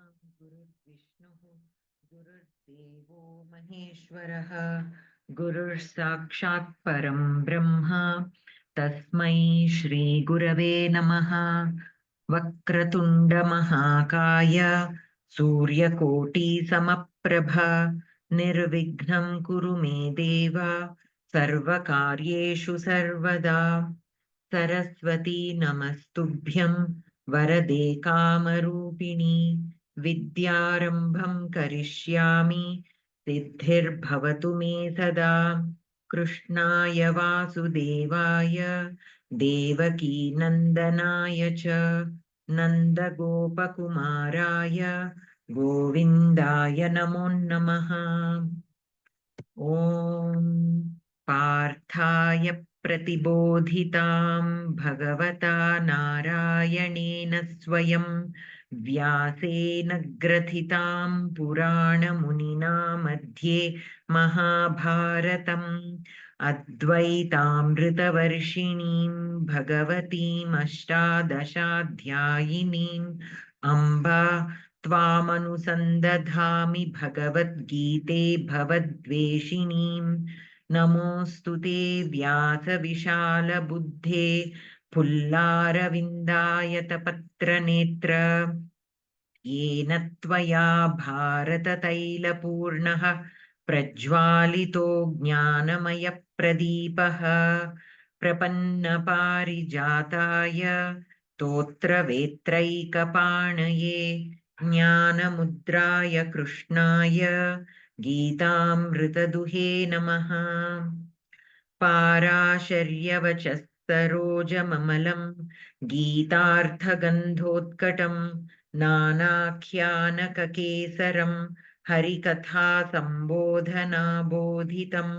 गुरुर्विष्णुः गुरुर्देवो महेश्वरः गुरुर्साक्षात् परं ब्रह्म तस्मै श्रीगुरवे नमः। वक्रतुण्डमहाकाय सूर्यकोटिसमप्रभ निर्विघ्नं कुरु मे देव सर्वकार्येषु सर्वदा। सरस्वती नमस्तुभ्यं वरदे कामरूपिणी विद्यारम्भं करिष्यामि सिद्धिर्भवतु मे सदा। कृष्णाय वासुदेवाय देवकीनन्दनाय च नन्दगोपकुमाराय गोविन्दाय नमो नमः। ॐ पार्थाय प्रतिबोधितां भगवता नारायणेन स्वयं व्यासेन ग्रथितां पुराणमुनिना मध्ये महाभारतम् अद्वैतामृतवर्षिणीं भगवतीम् अष्टादशाध्यायिनीम् अम्बा त्वामनुसन्दधामि भगवद्गीते भवद्वेषिणीम् नमोऽस्तु ते व्यासविशालबुद्धे फुल्लारविन्दायतपत्रनेत्र येन त्वया भारततैलपूर्णः प्रज्वालितो ज्ञानमयप्रदीपः प्रपन्नपारिजाताय स्तोत्रवेत्रैकपाणये ज्ञानमुद्राय कृष्णाय गीतामृतदुहे नमः। पाराशर्यवचः सरोजममलं गीतार्थगन्धोत्कटं नानाख्यानककेसरं हरिकथासम्बोधनाबोधितं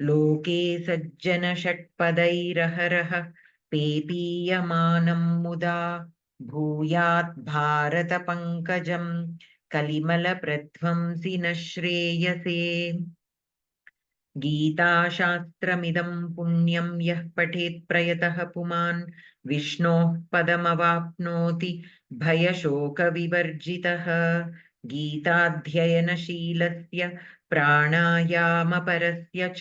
लोके सज्जनषट्पदैरहरः पेपीयमानं मुदा भूयात् भारतपङ्कजं कलिमलप्रध्वंसि न श्रेयसे। गीताशास्त्रमिदं पुण्यं यः पठेत् प्रयतः पुमान् विष्णोः पदमवाप्नोति भयशोकविवर्जितः। गीताध्ययनशीलस्य प्राणायामपरस्य च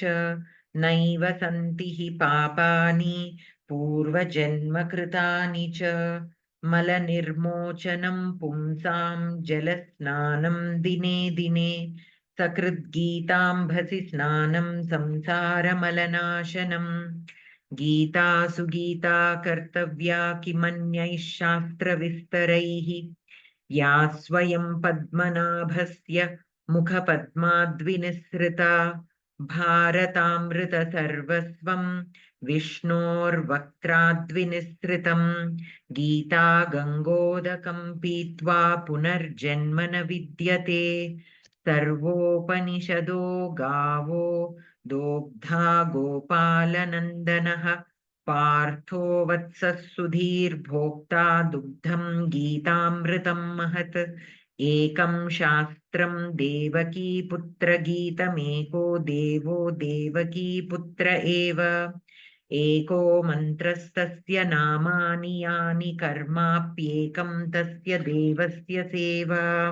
नैव सन्ति हि पापानि पूर्वजन्मकृतानि च। मलनिर्मोचनं पुंसां जलस्नानं दिने दिने सकृद्गीताम्भसि स्नानं संसारमलनाशनम्। गीतासु गीता कर्तव्या किमन्यैः शास्त्रविस्तरैः या स्वयं पद्मनाभस्य मुखपद्माद्विनिसृता भारतामृतसर्वस्वं विष्णोर्वक्त्राद्विनिसृतम्। गीता गङ्गोदकं पीत्वा पुनर्जन्म न विद्यते। सर्वोपनिषदो गावो दोग्धा गोपालनन्दनः पार्थो वत्सः सुधीर्भोक्ता दुग्धं गीतामृतं महत्। एकं शास्त्रं देवकीपुत्रगीतमेको देवो देवकीपुत्र एव। एको मन्त्रस्तस्य नामानि यानि कर्माप्येकं तस्य देवस्य सेवा।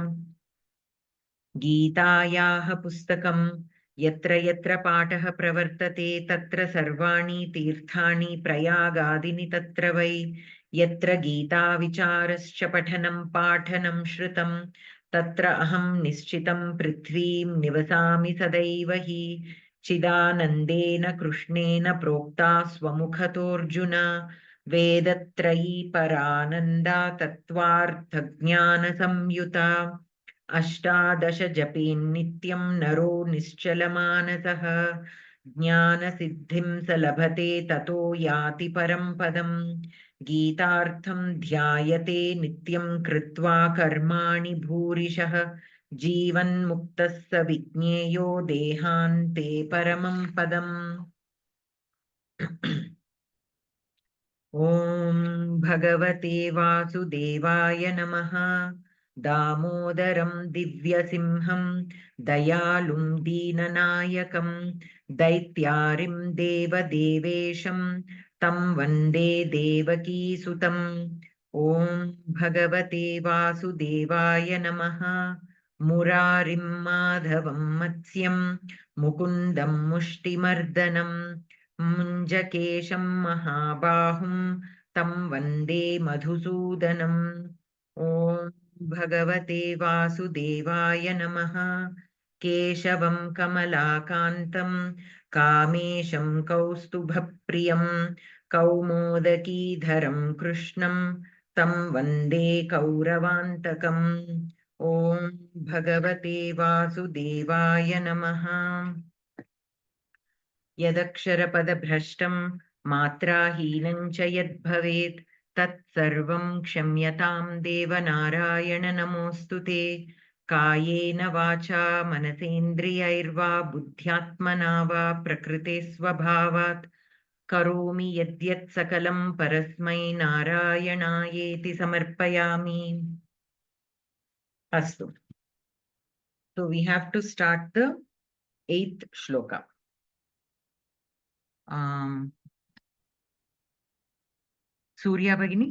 गीतायाः पुस्तकं यत्र यत्र पाठः प्रवर्तते तत्र सर्वाणि तीर्थानि प्रयागादीनि तत्र वै। यत्र गीताविचारश्च पठनं पाठनं श्रुतं तत्र अहं निश्चितं पृथ्वीं निवसामि सदैव हि। चिदानन्देन कृष्णेन प्रोक्ता स्वमुखतोऽर्जुन वेदत्रयी परानन्दा तत्त्वार्थज्ञानसंयुता। अष्टादश जपेन्नित्यं नरो निश्चलमानसः ज्ञानसिद्धिं स लभते ततो याति परं पदम्। गीतार्थं ध्यायते नित्यं कृत्वा कर्माणि भूरिशः जीवन्मुक्तः स विज्ञेयो देहान्ते परमं पदम्। ॐ भगवते वासुदेवाय नमः। दामोदरं दिव्यसिंहं दयालुं दीननायकं दैत्यारिं देवदेवेशं तं वन्दे देवकीसुतं। ॐ भगवते वासुदेवाय नमः। मुरारिं माधवं मत्स्यं मुकुन्दं मुष्टिमर्दनं मुञ्जकेशं महाबाहुं तं वन्दे मधुसूदनम्। ॐ भगवते वासुदेवाय नमः। केशवं कमलाकान्तं कामेशं कौस्तुभप्रियं कौमोदकीधरं कृष्णं तं वन्दे कौरवान्तकम्। ॐ भगवते वासुदेवाय नमः। यदक्षरपदभ्रष्टं मात्राहीनं च यद्भवेत् तत्सर्वं क्षम्यतां देवनारायण नमोऽस्तु ते। कायेन वाचा मनसेन्द्रियैर्वा बुद्ध्यात्मना वा प्रकृते स्वभावात् करोमि यद्यत् सकलं परस्मै नारायणायेति समर्पयामि। अस्तु. So we have to start the 8th shloka. Surya Bhagini.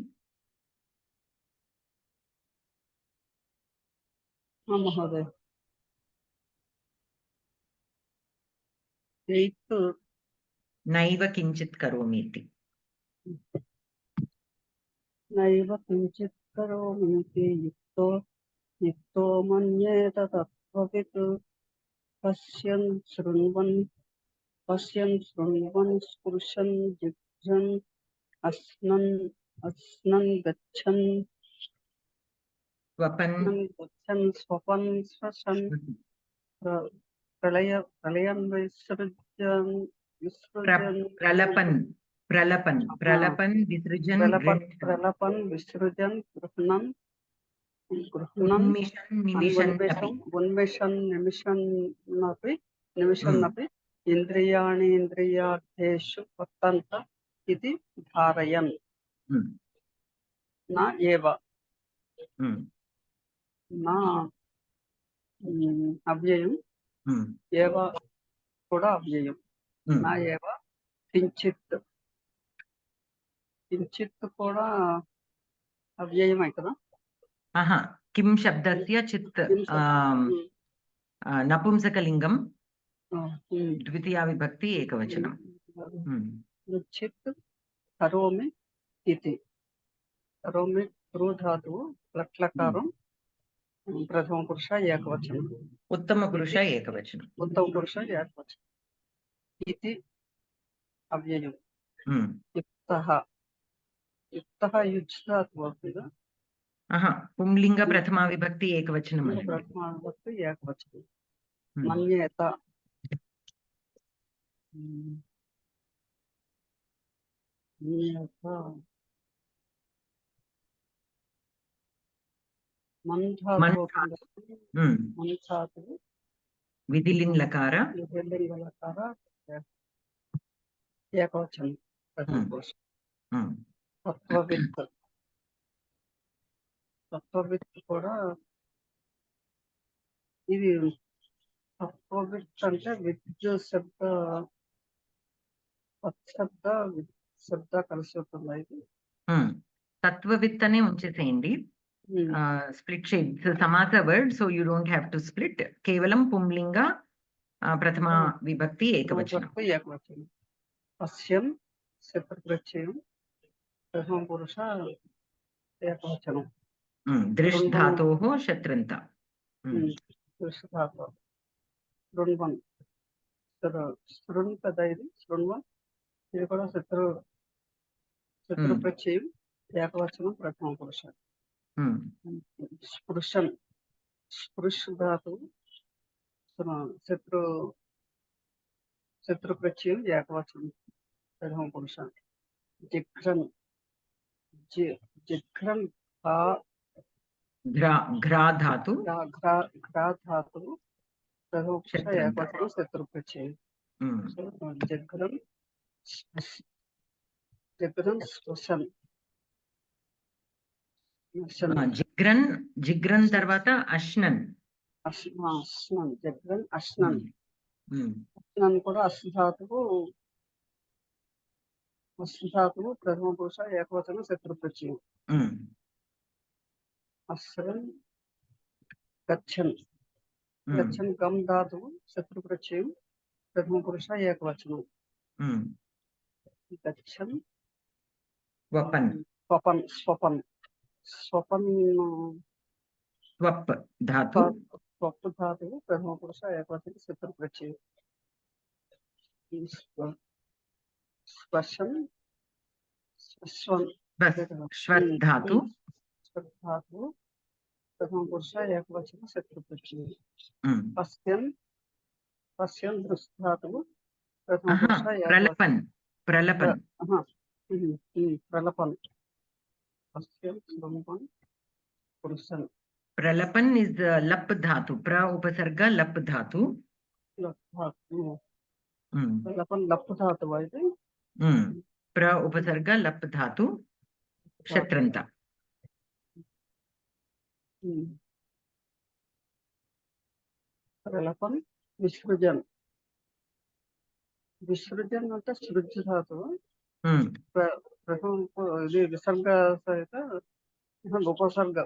Mahoday. 8 Naiva kinchit karomi iti. Naiva kinchit karomi iti yukto manyeta tattvavitu pasyan shrunvan spurshan jigjan asnan gachan swapan swasan pralayan visrujan Pralapan visrujan gruhnam Unmeshan nimishan napi indriyani indriyartheshu vattanta iti dharayan na eva na అవ్యయం ఏవ కూడా అవ్యయం నా ఏవ కించిత్ కూడా అవ్యయమే కదా. किं शब्दस्य चित् नपुंसकलिङ्गं द्वितीया विभक्ति एकवचनं. चित् करोमि इति करोमि धातुः लट्लकारं प्रथम पुरुष एकवचनं उत्तम पुरुष एकवचनं इति अव्ययम्. युक्तः युज् धातुः अस्ति वा? पुंलिङ्ग प्रथमा विभक्ति एकवचनं. मन्येत विधिलिङ् लकार एकवचनं प्रथम पुरुष. తత్వవిత్ కూడా ఇది తత్వవిత్ అంటే విద్యుత్ శబ్ద కలిసి ఉంటుంది. ఇది తత్వవిత్ అనే ఉంచేసేయండి. స్ప్లిట్ షేడ్ సమాస word, so you don't have to split. కేవలం పుంలింగ ప్రథమ విభక్తి ఏకవచనం. పశ్యన్ శత్రు ప్రత్యయం ప్రథమ పురుష ఏకవచనం. దృష్ ధాతోః శత్రంత. దృష్ ధాతు శృణ్వన్ శృణ్ కదా, ఇది శృణ్వన్, ఇది కూడా శత్రు ప్రత్యయం ఏకవచనం ప్రథమ పురుష. స్పృశన్ స్పృశ్ ధాతు శత్రు ప్రత్యయం ఏకవచనం ప్రథమ పురుష. జిఘ్రన్ జిఘ్రన్ ఘ్రా ధాతు ప్రథమ పురుష ఏకవచనం శత్రు ప్రత్యయం. జిఘ్రన్ స్పృశన్ జిగ్రన్ తర్వాత అశ్నన్ జిగ్రన్ అశ్నన్ కూడా అశ్న ధాతువు अस् धातुः प्रथम पुरुष एकवचन शत्रुप्रत्ययम् अस्रन् गच्छन् गच्छन् गम धातुः शत्रुप्रत्ययम् प्रथम पुरुष एकवचनम् गच्छन् स्वपन् स्वपन् स्वपन् स्वपन् स्वप् धातु स्वप् धातुः प्रथम पुरुष एकवचन शत्रुप्रत्ययम् स्पर्शन् स्वन् श्वत् धातु धातुः प्रथम पुरुष एकवचन शत्रुप्रत्ययम् पश्यन् पश्यन् दृश् धातुः प्रथम पुरुष प्रलपन् प्रलपन् प्रलपन् पश्यन् श्रवन् पुरुषन् प्रलपन् इज लप धातु प्र उपसर्ग लप धातु प्रलपन् लप् धातुः इति प्र उपसर्ग लप धातु शत्रन्त प्रलपन् विसृजन् विसृजन् అంటే సృజ్ ధాతువు ప్రథమ ఇది విసర్గ సహిత ఉపసర్గ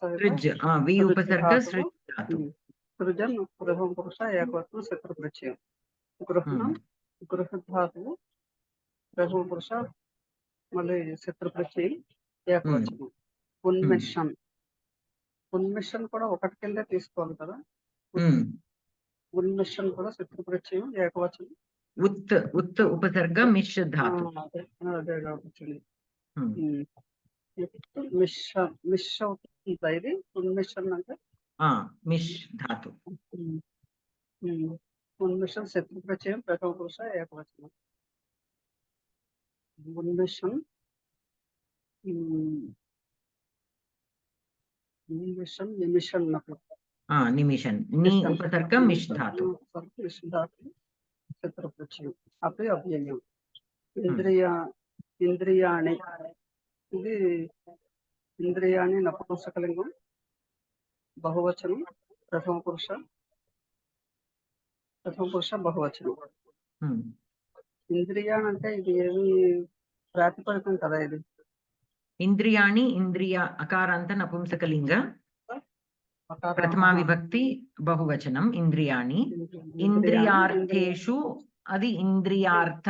సహిత వి ఉపసర్గ సృజ్ ధాతు సృజన్ ప్రథమ పురుష ఏకవచనం శత్రుప్రత్యయం గృహణం గృహ ధాతువు ప్రథమ పురుష మళ్ళీ శత్రుప్రత్యయం ఏకవచనం ఉన్మిషన్ ఉన్మిషన్ కూడా ఒకటి కింద తీసుకోవాలి కదా ఉన్మిషన్ కూడా శత్రుప్రత్యయం ఏకవచనం ఉత్ ఉత్ ఉపసర్గ మిష్ ధాతు అదే కాబట్టి మిష్ అవుతుంది ఇది ఉన్మిషన్ అంటే మిష్ ధాతు ఉన్మిషన్ శత్రుప్రత్యయం ప్రథమ పురుష ఏకవచనం ఉన్మిషన్ నిమిషన్ నిమిషన్ నిమిషన్ ని ఉపసర్గ మిష్ ధాతు మిష్ ధాతు శత్రుప్రత్యయం అపి అవ్యయం ఇంద్రియాణి ఇది ఇంద్రియాణి నపుంసకలింగం బహువచనం ప్రథమ పురుష బహువచనం ఇంద్రియాణి అంటే ఇది ఏమి ప్రాతిపదికం కదా ఇది ఇంద్రియాణి ఇంద్రియ అకారాంత నపుంసకలింగ ప్రథమా విభక్తి బహువచనం ఇంద్రియాణి ఇంద్రియార్థేషు అది ఇంద్రియార్థ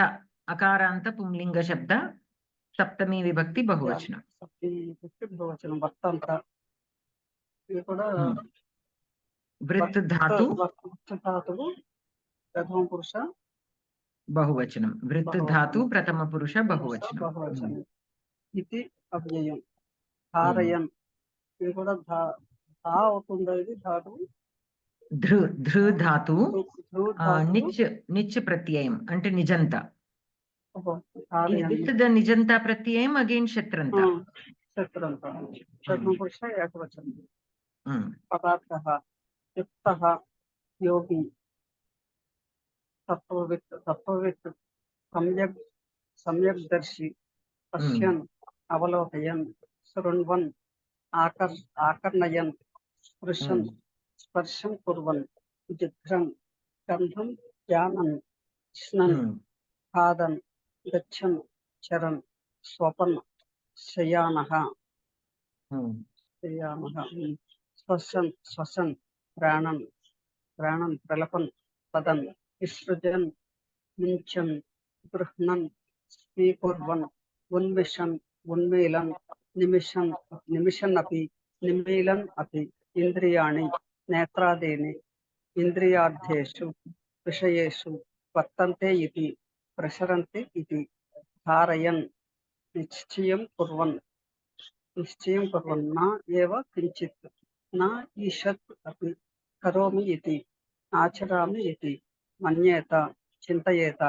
అకారాంత పుంలింగ శబ్ద సప్తమి విభక్తి బహువచనం బహువచనం వర్తంత ఇది కూడా వృత్ ధాతు ధాతువు ప్రథమ పురుష బహువచనం వృత్ ధాతు ప్రథమ పురుష బహువచనం ఇది అవ్యయం ధారయన్ ఇది కూడా ధా అవుతుందా ఇది ధాతువు ధృ ధాతు నిచ్ ప్రత్యయం అంటే నిజంత విత్ ద నిజంత ప్రత్యయం అగైన్ శత్రంత ప్రథమ పురుష ఏకవచనం పదార్థః యుక్తః యోగి తత్వవిత్ సమ్యక్ దర్శి పశ్యన్ అవలోకయన్ శృణ్వన్ ఆకర్ణయన్ స్పృశన్ స్పర్శం కుర్వన్ జిఘ్రన్ గంధం జానన్ స్నన్ ఖాదన్ గచ్చన్ చరన్ స్వపన్ శయానః శ్వసన్ ప్రాణన్ ప్రలపన్ పదన్ విసృజన్ మించన్ గృహ్ణన్ స్వీకుర్వన్ ఉన్మిషన్ ఉన్మీలన్ నిమిషన్ అపి నిమీలన్ అపి ఇంద్రియాణి నేత్రాదీని ఇంద్రియార్థేషు విషయేషు వర్తంతే ఇతి ప్రసరంతి ఇతి ధారయన్ నిశ్చయం కుర్వన్ నా ఏవ కించిత్ నా ఈషత్ అపి కరోమి ఇతి ఆచరామి ఇతి మన్యేత చింతయేత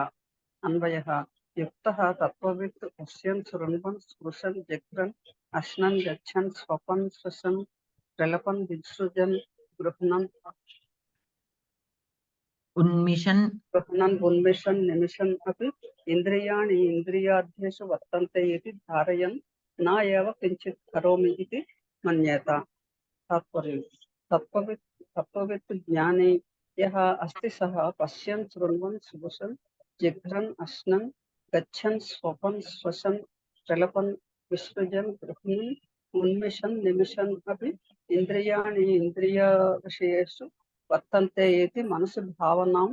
అన్వయః యుక్తః తత్వవిత్ పశ్యన్ శృణ్వన్ స్పృశన్ జిఘ్రన్ అశ్నన్ గచ్చన్ స్వపన్ శ్వసన్ ప్రలపన్ విసృజన్ గృహ్ణన్ ఉన్మిషన్ నిమిషన్ అపి ఇంద్రియాణి ఇంద్రియార్థేషు వర్తంతే ఇతి ధారయన్ నా ఏవ కించిత్ కరోమి ఇతి మన్యేత తాత్పర్యం తత్వవిత్ జ్ఞానే యః అస్తి సః పశ్యన్ శృణ్వన్ స్పృశన్ జిఘ్రన్ అశ్నన్ गच्छन् स्वपन् श्वसन् प्रलपन् विसृजन् गृह्णन् उन्मिषन् निमिषन् अपि इन्द्रियाणि इन्द्रियविषयेषु वर्तन्ते इति मनसि भावनां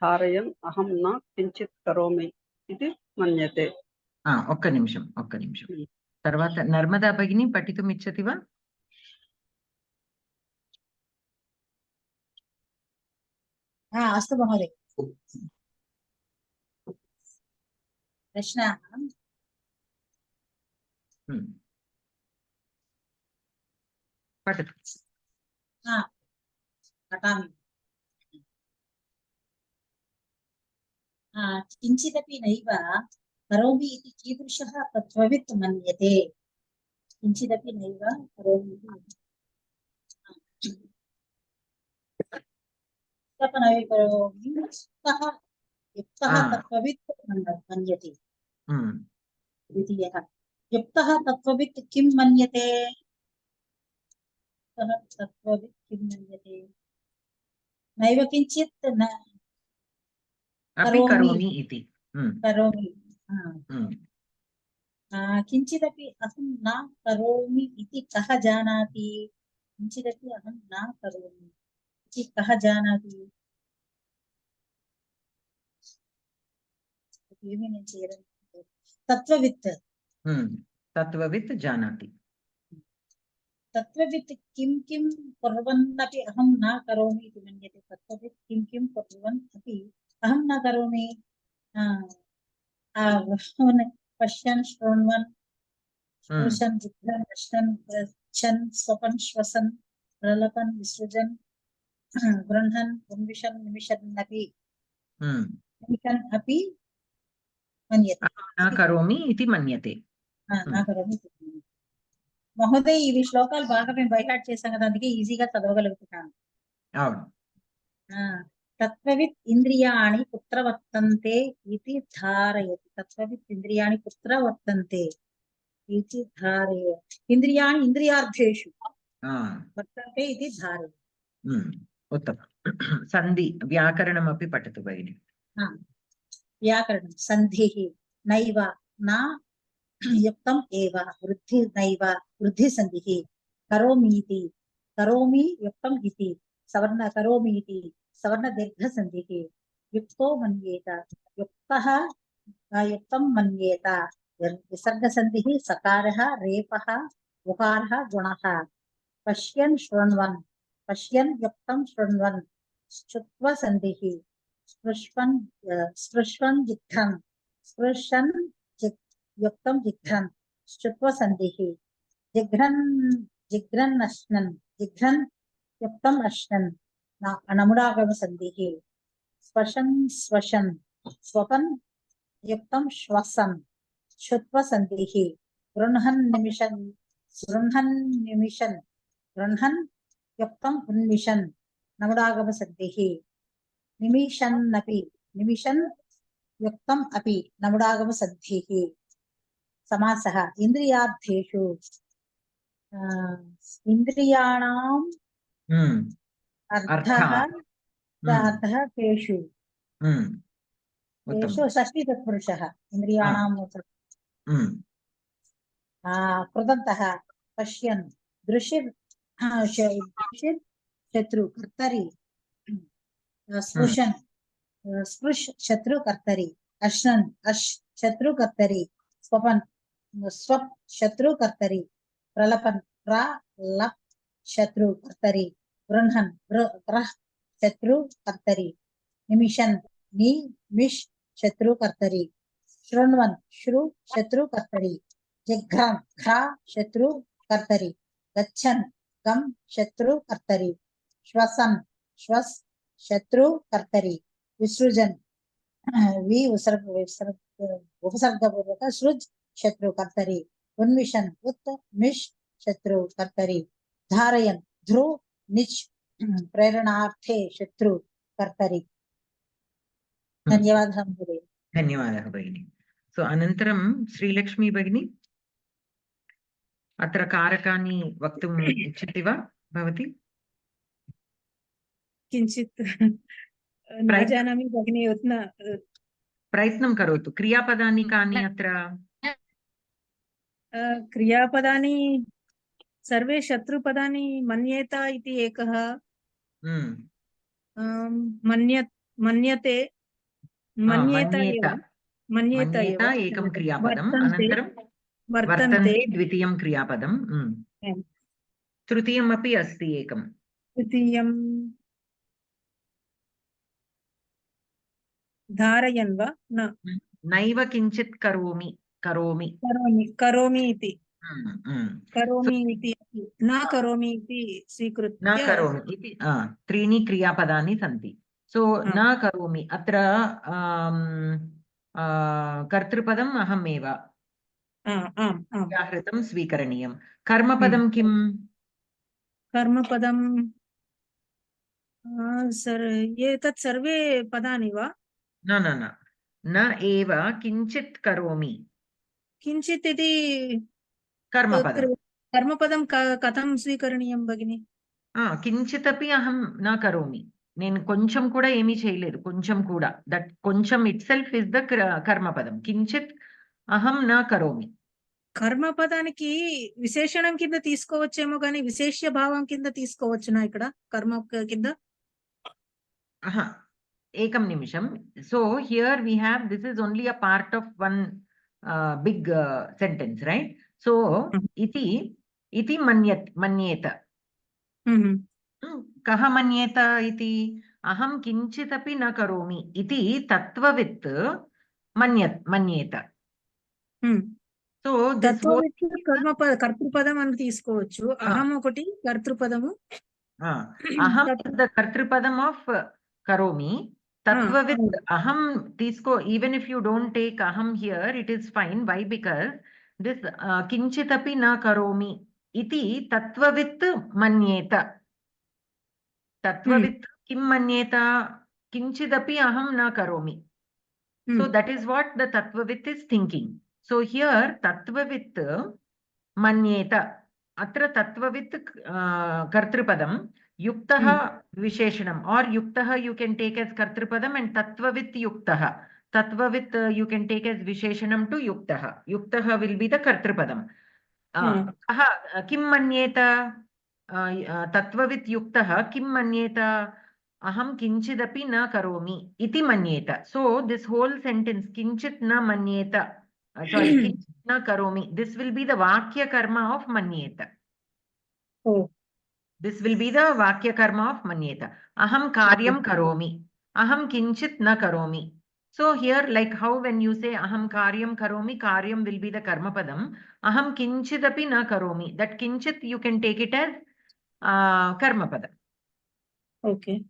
धारयन् अहं न किञ्चित् करोमि इति मन्यते. ఒక్క నిమిషం తర్వాత నర్మదా భగిని పఠితుం ఇచ్చతి వా? अस्तु महोदय. प्रश्नः పఠతు. पठामि. किञ्चिदपि नैव करोमि इति कीदृशः तत्त्ववित् मन्यते. किञ्चिदपि नैव करोमि करोमि युक्तः तत्त्ववित् मन्यते. द्वितीयः युक्तः तत्त्ववित् किं मन्यते? तत्त्ववित् किं मन्यते? नैव किञ्चित् न करोमि इति. करोमि. किञ्चिदपि अहं न करोमि इति कः जानाति? किञ्चिदपि अहं न करोमि इति कः जानाति? तत्त्ववित्. तत्त्ववित् जानाति. तत्त्ववित् किं किं कुर्वन्नपि अहं न करोमि इति मन्यते. तत्त्ववित् किं किं कुर्वन् अपि अहं न करोमि. पश्यन् शृण्वन् स्पृशन् जिघ्रन् अश्नन् गच्छन् स्वपन् श्वसन् प्रलपन् विसृजन् गृह्णन् उन्मिषन् निमिषन् अपि मन्यते. न करोमि इति मन्यते. न करोमि. మహోదయ్ ఇవి శ్లోకాలు బాగా మేము బైహార్ట్ చేసాం కదా, అందుకే ఈజీగా చదవగలుగుతున్నాను. తత్వవిత్ ఇంద్రియాణి కుత్ర వర్తంతే ఇది ధారయతి. తత్వవిత్ ఇంద్రియాణి కుత్ర వర్తంతే ఇది ధారయతి. ఇంద్రియాణి ఇంద్రియార్థేషు వర్తంతే ఇది ధారయతి. उत्तमं. सन्धि व्याकरणमपि पठतु भगिनि. व्याकरणं सन्धिः नैव न युक्तम् एव वृद्धिर्नैव वृद्धिसन्धिः. करोमीति करोमि युक्तम् इति सवर्ण करोमि इति सवर्णदीर्घसन्धिः. युक्तो मन्येत युक्तः युक्तं मन्येत. विसर्गसन्धिः सकारः रेफः उकारः गुणः. पश्यन् शृण्वन् पश्यन् युक्तं शृण्वन्. श्रुत्वसन्धिः स्पृशन् स्पृशन् जिघ्रन् स्पृशन् युक्तं जिघ्रन्. श्रुत्वसन्धिः जिघ्रन् जिघ्रन् अश्नन् जिघ्रन् युक्तम् अश्नन्. नमुडागमसन्धिः स्पशन् स्वशन् स्वपन् युक्तं श्वसन्. श्रुत्वसन्धिः गृह्णन् निमिषन् गृह्णन् निमिषन् गृह्णन् युक्तम् उन्मिषन्. नमुडागमसन्धिः निमिषन्नपि निमिषन् युक्तम् अपि नमुडागमसन्धिः. समासः इन्द्रियार्थेषु इन्द्रियाणाम् अर्थः तेषु तेषु षष्ठी तत्पुरुषः इन्द्रियाणाम्. कृदन्तः पश्यन् दृशिर् शत्रु कर्तरि स्पृशन् स्पृश शत्रु कर्तरि अश्नन् अश् शत्रु कर्तरि स्वपन् स्वप् शत्रु कर्तरि प्रलपन् प्रलप् शत्रु कर्तरि गृह्णन् ग्रह शत्रु कर्तरि निमिषन् निमिष शत्रु कर्तरि शृण्वन् श्रु शत्रु कर्तरि जिघ्रन् घ्रा शत्रु कर्तरि गच्छन् गम शत्रु कर्तरि श्वसन् श्वस् शत्रु कर्तरि विसृजन् वि उपसर्गपूर्वक सृज शत्रु कर्तरि उन्मिषन् उत् मिष शत्रु कर्तरि धारयन् ध्रु निच प्रेरणार्थे शत्रु कर्तरि. धन्यवादः महोदय. धन्यवादः भगिनि. सो अनन्तरं श्रीलक्ष्मी भगिनी अत्र कारकानि वक्तुम् इच्छति वा भवती? किञ्चित् न जानामि भगिनी. प्रयत्नं करोतु क्रियापदानि कानि अत्र क्रियापदानि सर्वे शत्रुपदानि मन्येत इति एकः मन्यते मन्येत मन्येत एव मन्येत मन्येत एव एकं क्रियापदम् वर्तन्ते अनन्तरं वर्तन्ते द्वितीयं क्रियापदम् तृतीयमपि अस्ति एकम् तृतीयं धारयन् वा न नैव किञ्चित् करोमि करोमि करोमि इति So, करोमि इति न करोमि इति न स्वीकृत्य करोमि इति त्रीणि क्रियापदानि सन्ति सो न करोमि अत्र कर्तृपदम् अहमेव व्याहृतं स्वीकरणीयं कर्मपदं किम् कर्मपदं एतत् सर्वे पदानि वा न न न न एव किञ्चित् करोमि किञ्चित् इति कर्मपदं कर्मपदं कथं स्वीकरणीयं भगिनि కించితపి అహం నా కరోమి నేను కొంచెం కూడా ఏమీ చేయలేదు కొంచెం కూడా దట్ కొంచెం ఇట్ సెల్ఫ్ ఇస్ ద కర్మపదం కించిత్ అహం నా కరోమి కర్మపదానికి విశేషణం కింద తీసుకోవచ్చేమో కానీ విశేష్య భావం కింద తీసుకోవచ్చునా ఇక్కడ కర్మ కింద ఏకం నిమిషం so here we have this is only a part of one big sentence right so ఇది ఇది మన్యేత कः मन्येत इति अहं किञ्चिदपि न करोमि इति तत्त्ववित् मन्येत సో దిస్ హోల్ కర్తృపదం అని తీసుకోవచ్చు అహం ఒకటి కర్తృపదము అహం ద కర్తృపదం ఆఫ్ కరోమి తత్వవిత్ అహం తీసుకో even if you don't take అహం here it is fine why because this కించిదపి నా కరోమి इति तत्त्ववित् मन्येत तत्त्ववित् किं मन्येत किञ्चिदपि अहं न करोमि so that is what the tattvavitt is thinking so here tattvavitt manyeta atra tattvavitt kartrupadam yuktah visheshanam or yuktah you can take as kartrupadam and tattvavitt yuktah tattvavitt you can take as visheshanam to yuktah will be the kartrupadam किं मन्येत तत्त्ववित् युक्तः किं मन्येत अहं किञ्चिदपि न करोमि इति मन्येत so this होल् sentence किञ्चित् न मन्येत सारी किञ्चित् न करोमि दिस् विल् बि द वाक्यकर्म आफ् मन्येत दिस् विल् बि द वाक्यकर्म आफ् मन्येत अहं कार्यं करोमि अहं किञ्चित् न करोमि So here, like how when you say aham karyam karomi, karyam will be the karma padam. Aham kinchidapi na karomi. That kinchit you can take it as karma padam. Okay.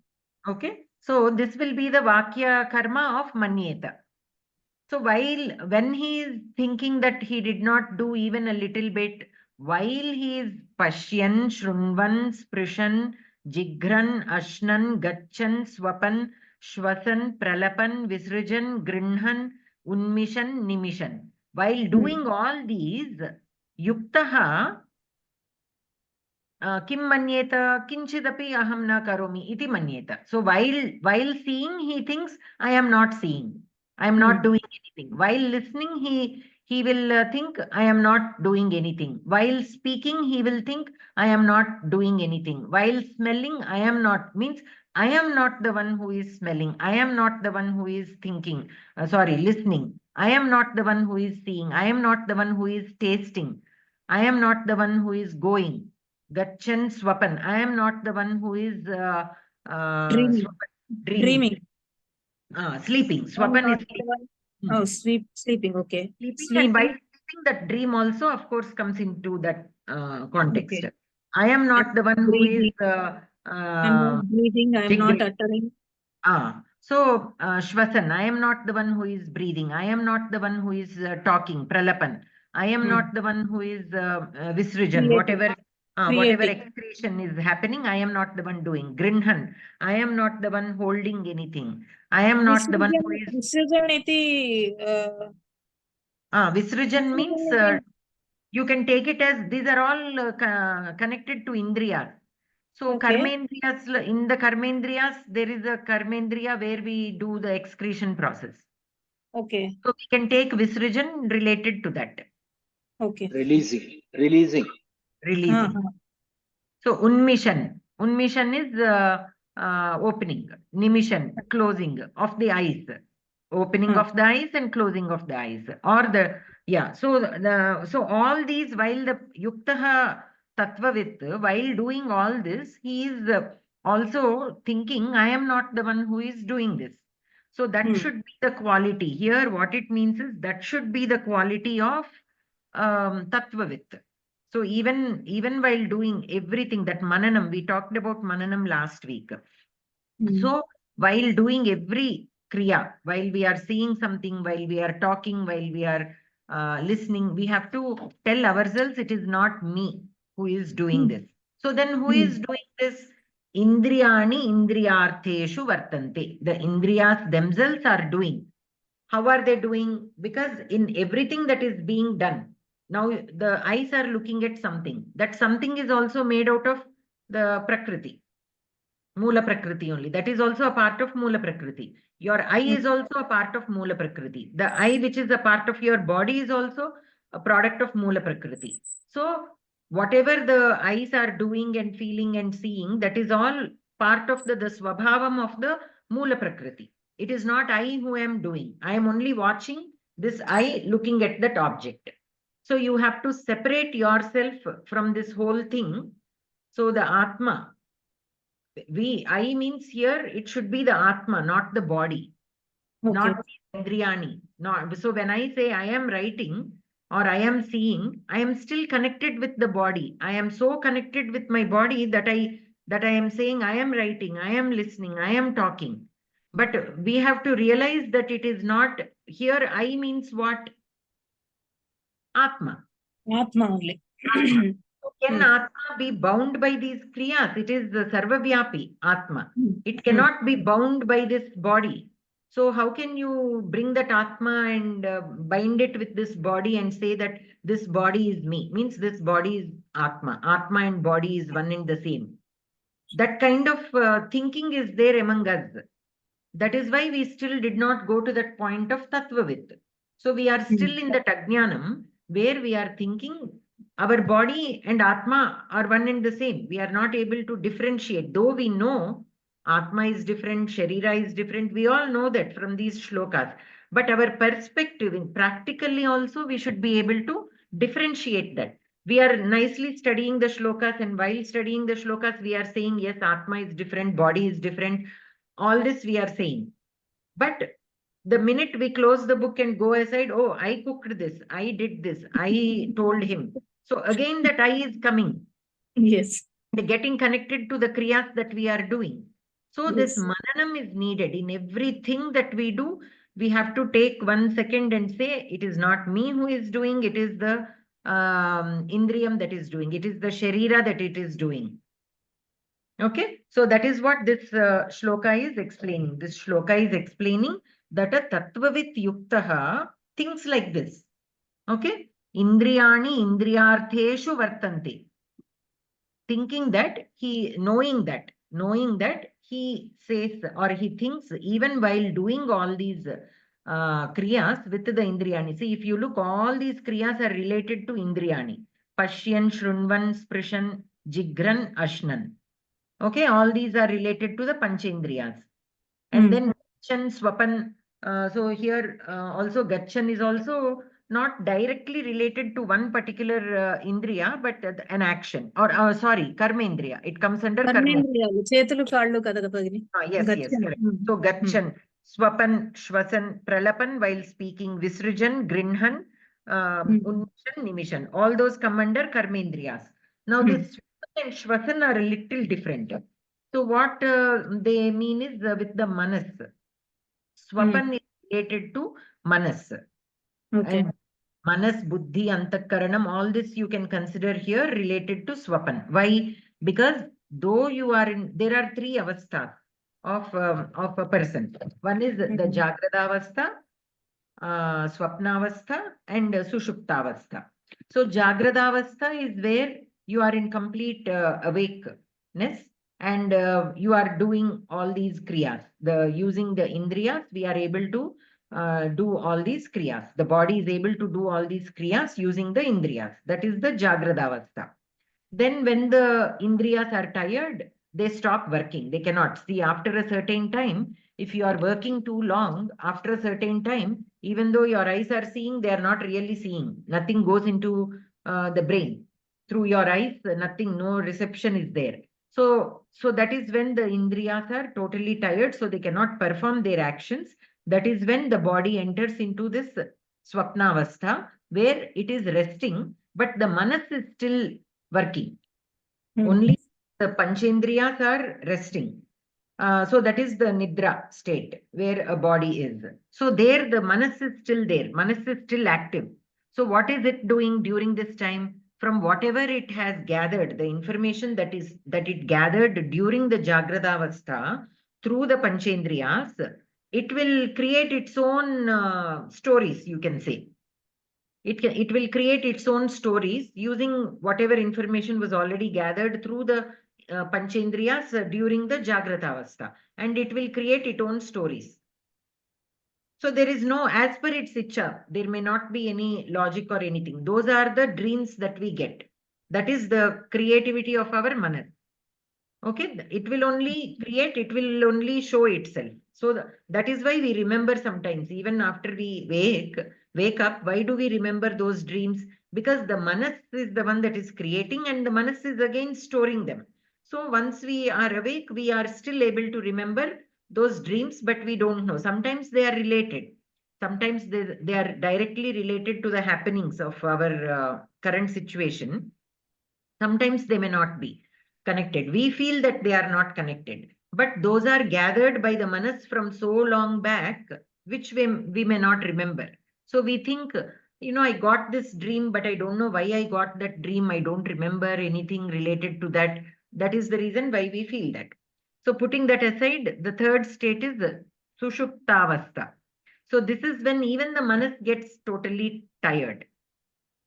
Okay. So this will be the vakya karma of manyeta. So when he is thinking that he did not do even a little bit, while he is pashyan, shrunvan, sprishan, jigran, ashnan, gachan, swapan, shwasan, pralapan, visrijan, grinhan, unmishan, nimishan. While doing all these, yuktaha kim manyeta kinchidapi aham na karomi iti manyeta. So while seeing, he thinks I am not seeing. I am not doing anything. While listening, he will think I am not doing anything. While speaking, he will think I am not doing anything. While smelling, I am not means I am not the one who is smelling. I am not the one who is thinking. Listening. I am not the one who is seeing. I am not the one who is tasting. I am not the one who is going. Gachan swapan. I am not the one who is dreaming. Sleeping. Swapan is sleeping. Okay. Sleeping. And by sleeping, that dream also, of course, comes into that context. Okay. I am not the one who is I'm not breathing. I am not uttering. So shvasan. I am not the one who is breathing. I am not the one who is talking. Pralapan. I am not the one who is visrijan. Whatever excretion is happening, I am not the one doing. Grinhan. I am not the one holding anything. I am not the one who is. Visrijan means you can take it as these are all connected to indriyas. So karmendriyas, in the karmendriyas, there is a karmendriya where we do the excretion process. Okay. So we can take Visrijan related to that, Okay. Releasing. releasing. So Unmishan. Unmishan is opening. Nimishan, closing of the eyes. Opening of the eyes and closing of the eyes. Or the, yeah. So all these, while the Yuktaha Tattvavit, while doing all this, he is also thinking, I am not the one who is doing this. So that should be the quality. Here, what it means is that should be the quality of Tattvavit. So even while doing everything, that Mananam, we talked about Mananam last week. So while doing every Kriya, while we are seeing something, while we are talking, while we are listening, we have to tell ourselves it is not me who is doing this. So then who is doing this? Indriyani indriyartheshu vartante. The Indriyas themselves are doing. How are they doing? Because in everything that is being done, now the eyes are looking at something. That something is also made out of the Prakriti. Mula Prakriti only. That is also a part of Mula Prakriti. Your eye is also a part of Mula Prakriti. The eye, which is a part of your body, is also a product of Mula Prakriti. So whatever the eyes are doing and feeling and seeing, that is all part of the Swabhavam of the Mula Prakriti. It is not I who am doing. I am only watching this eye looking at that object. So you have to separate yourself from this whole thing. So the Atma, I means here, it should be the Atma, not the body, not Indriyani. Not, so when I say I am writing or I am seeing, I am still connected with the body. I am so connected with my body that I am saying I am writing, I am listening, I am talking. But we have to realize that it is not, here I means what? Atma. Atma only. Can Atma be bound by these kriyas? It is the Sarvavyapi Atma. It cannot be bound by this body. So how can you bring that Atma and bind it with this body and say that this body is me? Means this body is Atma. Atma and body is one and the same. That kind of thinking is there among us. That is why we still did not go to that point of Tattvavit. So we are still in the Tajnanam, where we are thinking our body and Atma are one and the same. We are not able to differentiate. Though we know Atma is different, Sharira is different, we all know that from these shlokas. But our perspective, in practically also, we should be able to differentiate that. We are nicely studying the shlokas, and while studying the shlokas, we are saying, yes, Atma is different, body is different. All this we are saying. But the minute we close the book and go aside, oh, I cooked this, I did this, I told him. So again, that I is coming. Yes. Getting connected to the kriyas that we are doing. So this Yes. mananam is needed in everything that we do. We have to take 1 second and say, it is not me who is doing, it is the indriyam that is doing, it is the sharira that it is doing. Okay, so that is what this shloka is explaining. This shloka is explaining that a tattvavit yuktaha thinks like this. Okay, indriyani indriyartheshu vartante. Thinking that knowing that he says or he thinks even while doing all these kriyas with the indriyani. See, if you look, all these kriyas are related to indriyani. Pashyan, Shrunvan, Sprishan, Jigran, Ashnan. Okay, all these are related to the Panchendriyas. And then Gachan, Swapan. So here also Gachan is also not directly related to one particular Indriya, but an action. Or sorry, Karmendriya. It comes under Karmendriya. కర్మేంద్రియాలు చేతులు కాళ్ళు కదా భగిని. Yes, correct. So Gachan, Swapan, Shwasan, Pralapan while speaking, Visrijan, Grinhan, Unmishan, Nimishan. All those come under Karmendriyas. Now this Swapan and Shwasan are a little different. So what they mean is with the Manas. Swapan is related to Manas. Okay. And Manas, Buddhi, Antakaranam, all this you can consider here related to Swapan. Why? Because though you are in, there are 3 avasthas of a person. One is the Jagradavastha, Swapnavastha, and Sushuptavastha. So Jagradavastha is where you are in complete awakeness and you are doing all these kriyas. Using the indriyas, we are able to do all these kriyas. The body is able to do all these kriyas using the indriyas. That is the Jagradavastha. Then when the indriyas are tired, they stop working. They cannot see after a certain time. If you are working too long, after a certain time, even though your eyes are seeing, they are not really seeing. Nothing goes into the brain. Through your eyes, nothing, no reception is there. So that is when the indriyas are totally tired, so they cannot perform their actions. That is when the body enters into this swapnavastha, where it is resting, but the manas is still working. Only the panchendriyas are resting. So that is the nidra state where a body is. So there the manas is still there. Manas is still active. So what is it doing during this time? From whatever it has gathered, the information that it gathered during the Jagradavastha through the panchendriyas, it will create its own stories, you can say. It will create its own stories using whatever information was already gathered through the panchendriyas during the Jagratavastha, and it will create its own stories. So there is no, as per its itcha, there may not be any logic or anything. Those are the dreams that we get. That is the creativity of our manas. Okay, it will only create, it will only show itself. So that is why we remember sometimes, even after we wake up, why do we remember those dreams? Because the manas is the one that is creating, and the manas is again storing them. So once we are awake, we are still able to remember those dreams, but we don't know. Sometimes they are related. Sometimes they are directly related to the happenings of our current situation. Sometimes they may not be connected. We feel that they are not connected, but those are gathered by the manas from so long back, which we may not remember. So we think, I got this dream, but I don't know why I got that dream. I don't remember anything related to that. That is the reason why we feel that. So putting that aside, the third state is sushuptavastha. So this is when even the manas gets totally tired.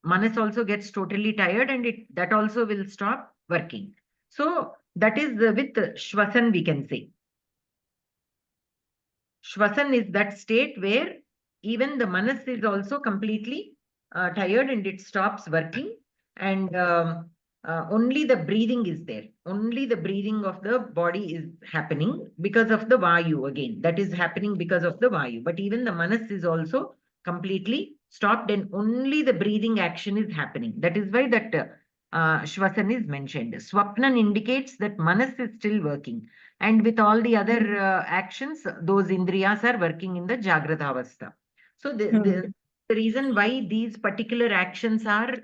Manas also gets totally tired, and that also will stop working. So that is with Shvasan, we can say. Shvasan is that state where even the manas is also completely tired and it stops working, and only the breathing is there. Only the breathing of the body is happening because of the Vayu again. That is happening because of the Vayu. But even the manas is also completely stopped, and only the breathing action is happening. That is why that Shvasan is mentioned. Swapnan indicates that manas is still working. And with all the other actions, those indriyas are working in the Jagrata Avastha. So the reason why these particular actions are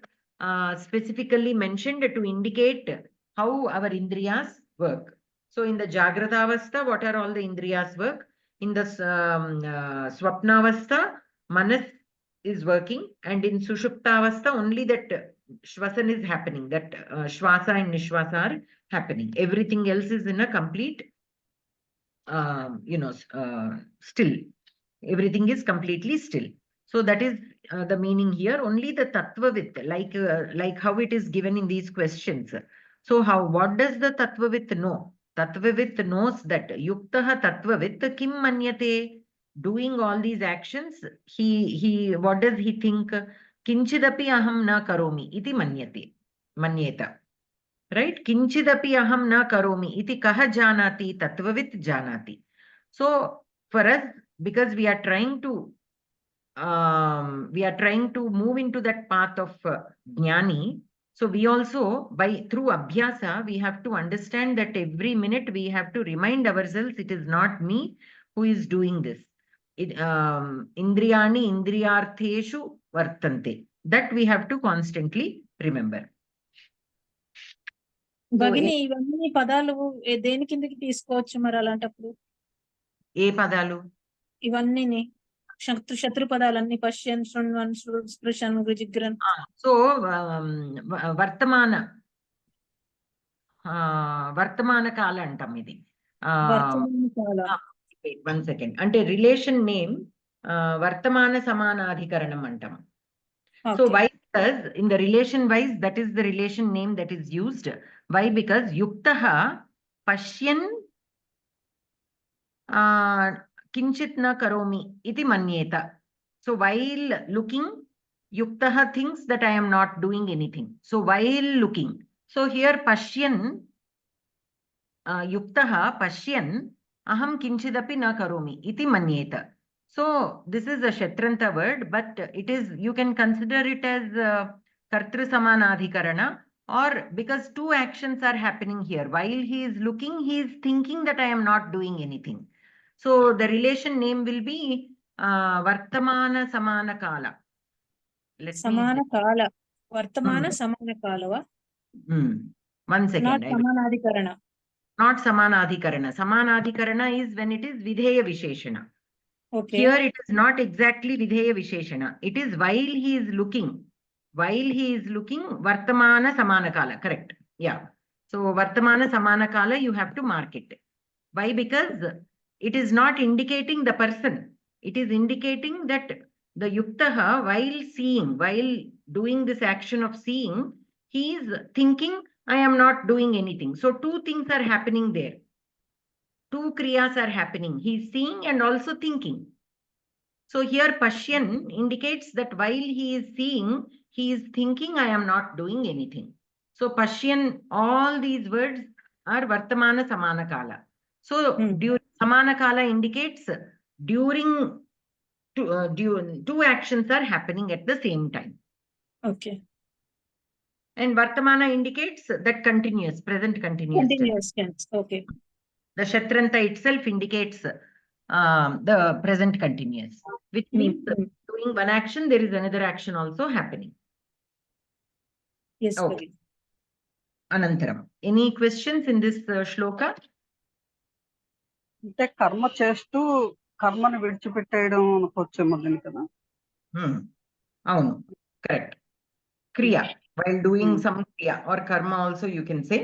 specifically mentioned to indicate how our indriyas work. So in the Jagrata Avastha, what are all the indriyas work? In the Swapna Avastha, manas is working, and in Sushupta Avastha, only that Shvasan is happening, that Shvasa and Nishvasa are happening. Everything else is in a complete, still. Everything is completely still. So that is the meaning here. Only the Tattvavit, like how it is given in these questions. So what does the Tattvavit know? Tattvavit knows that Yuktaha Tattvavit Kim Manyate. Doing all these actions, what does he think? Kinchidapi aham na karomi iti manyeta. Right? Kinchidapi aham na karomi iti kaha janati tattvavit janati. So for us, because we are trying to move into that path of jnani, so we also, through abhyasa, we have to understand that every minute we have to remind ourselves, it is not me who is doing this. Indriyani indriyartheshu vartante. That we have to constantly remember. భగిని ఇవన్నీ పదాలు దేని కిందకి తీసుకోవచ్చు మరి అలాంటప్పుడు? ఏ పదాలు? ఇవన్నీ శత్రు పదాలన్నీ పశ్యన్, శృణ్వన్, స్పృశన్, జిగ్రన్. సో వర్తమాన కాల అంటాం ఇది. One second. అంటే రిలేషన్ నేమ్ వర్తమాన సమానాధికరణం అంటాం. So why? Because in the relation wise, that is the relation name that is used. Why? Because yuktaha pashyan kinchit na karomi iti manyeta. So while looking, Yuktaha thinks that I am not doing anything. So while looking, so here Pashyan, Yuktaha Pashyan, aham kinchidapi na karomi iti manyeta. So this is a Kshatranta word, but it is, you can consider it as Kartru Samanadhikarana, or because two actions are happening here. While he is looking, he is thinking that I am not doing anything. So the relation name will be Vartamana Samana Kala. Samana Kala. Vartamana Samana Kala. 1 second. Not Samanadhikarana. Not Samanadhikarana. Samanadhikarana is when it is Vidheya Visheshana. Okay. Here it is not exactly Vidheya Visheshana. It is while he is looking. While he is looking, Vartamana Samanakala. Correct. Yeah. So Vartamana Samanakala, you have to mark it. Why? Because it is not indicating the person. It is indicating that the Yuktaha, while seeing, while doing this action of seeing, he is thinking, I am not doing anything. So two things are happening there. Two kriyas are happening. He is seeing and also thinking. So here Pashyan indicates that while he is seeing, he is thinking, I am not doing anything. So Pashyan, all these words are Vartamana Samanakala. So Samanakala indicates during two actions are happening at the same time. Okay. And Vartamana indicates that continuous, present continuous tense. Continuous tense. Okay. The Kshatranta itself indicates the present continuous, which means doing one action, there is another action also happening. Yes. Okay. Anantaram. Any questions in this shloka? అంటే కర్మ చేస్తూ కర్మను విడిచిపెట్టేయడం అనుకోవచ్చేమో దీని కదా. Avunu. Correct. Kriya. While doing some kriya or karma also you can say.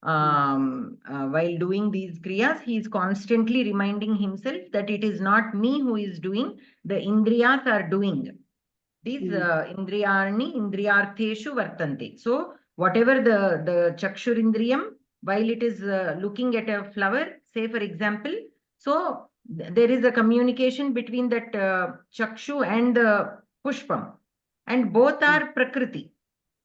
While doing these kriyas, he is constantly reminding himself that it is not me who is doing, the indriyas are doing. These indriyarni indriyartheshu vartante. So whatever the chakshur indriyam, while it is looking at a flower, say for example, so there is a communication between that chakshu and the pushpam, and both are prakriti.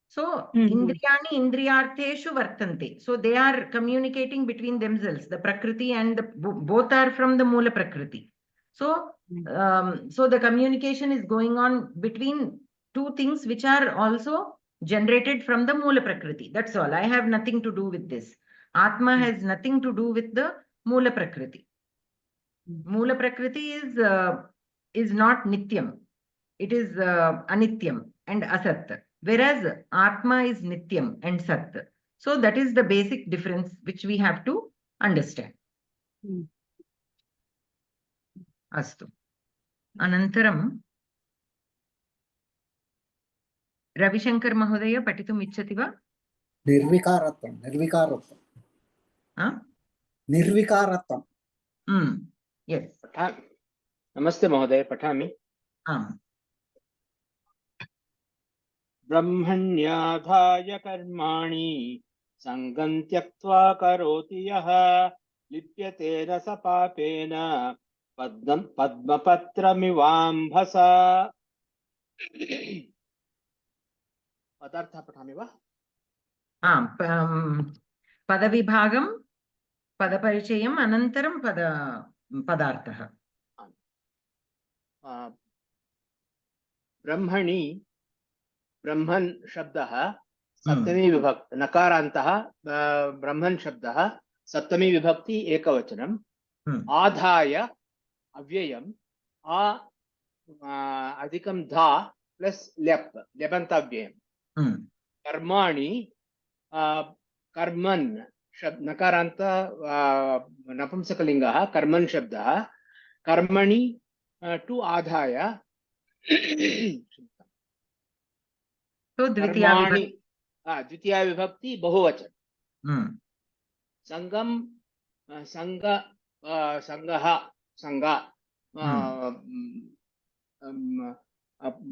So indriyani indriyartheshu vartante. So they are communicating between themselves. The prakriti and the both are from the moola prakriti. So so the communication is going on between two things which are also generated from the moola prakriti. That's all. I have nothing to do with this. Atma has nothing to do with the moola prakriti. Moola prakriti is not nityam. It is anityam and asat. Whereas Atma is Nityam and Sat. So that is the basic difference which we have to understand. Astu. Anantaram. Ravi Shankar Mahodaya Patitum Ichchati va? Nirvikaratvam. Nirvikaratvam. Huh? Nirvikaratvam. Yes. Namaste Mahodaya, Patami. ब्रह्मण्याधाय कर्माणि संगं त्यक्त्वा करोति यः लिप्यते न स पापेन पद्मपत्रमिवाम्भसा. पदार्थः पठामि वा? पदविभागं पदपरिचयम् अनन्तरं पदार्थः. ब्रह्मणि ब्रह्मन् शब्दः सप्तमी विभक्ति नकारान्तः ब्रह्मन् शब्दः सप्तमी विभक्ति एकवचनम् आधाय अव्ययम् अधिकं धा प्लस ल्यप् ल्यबन्ताव्ययम् कर्माणि कर्मन् शब्द नकारान्त नपुंसकलिङ्गः कर्मन् शब्दः कर्मणि टु आधाय तो द्वितीया विभक्ति बहुवचन संगम संगः संग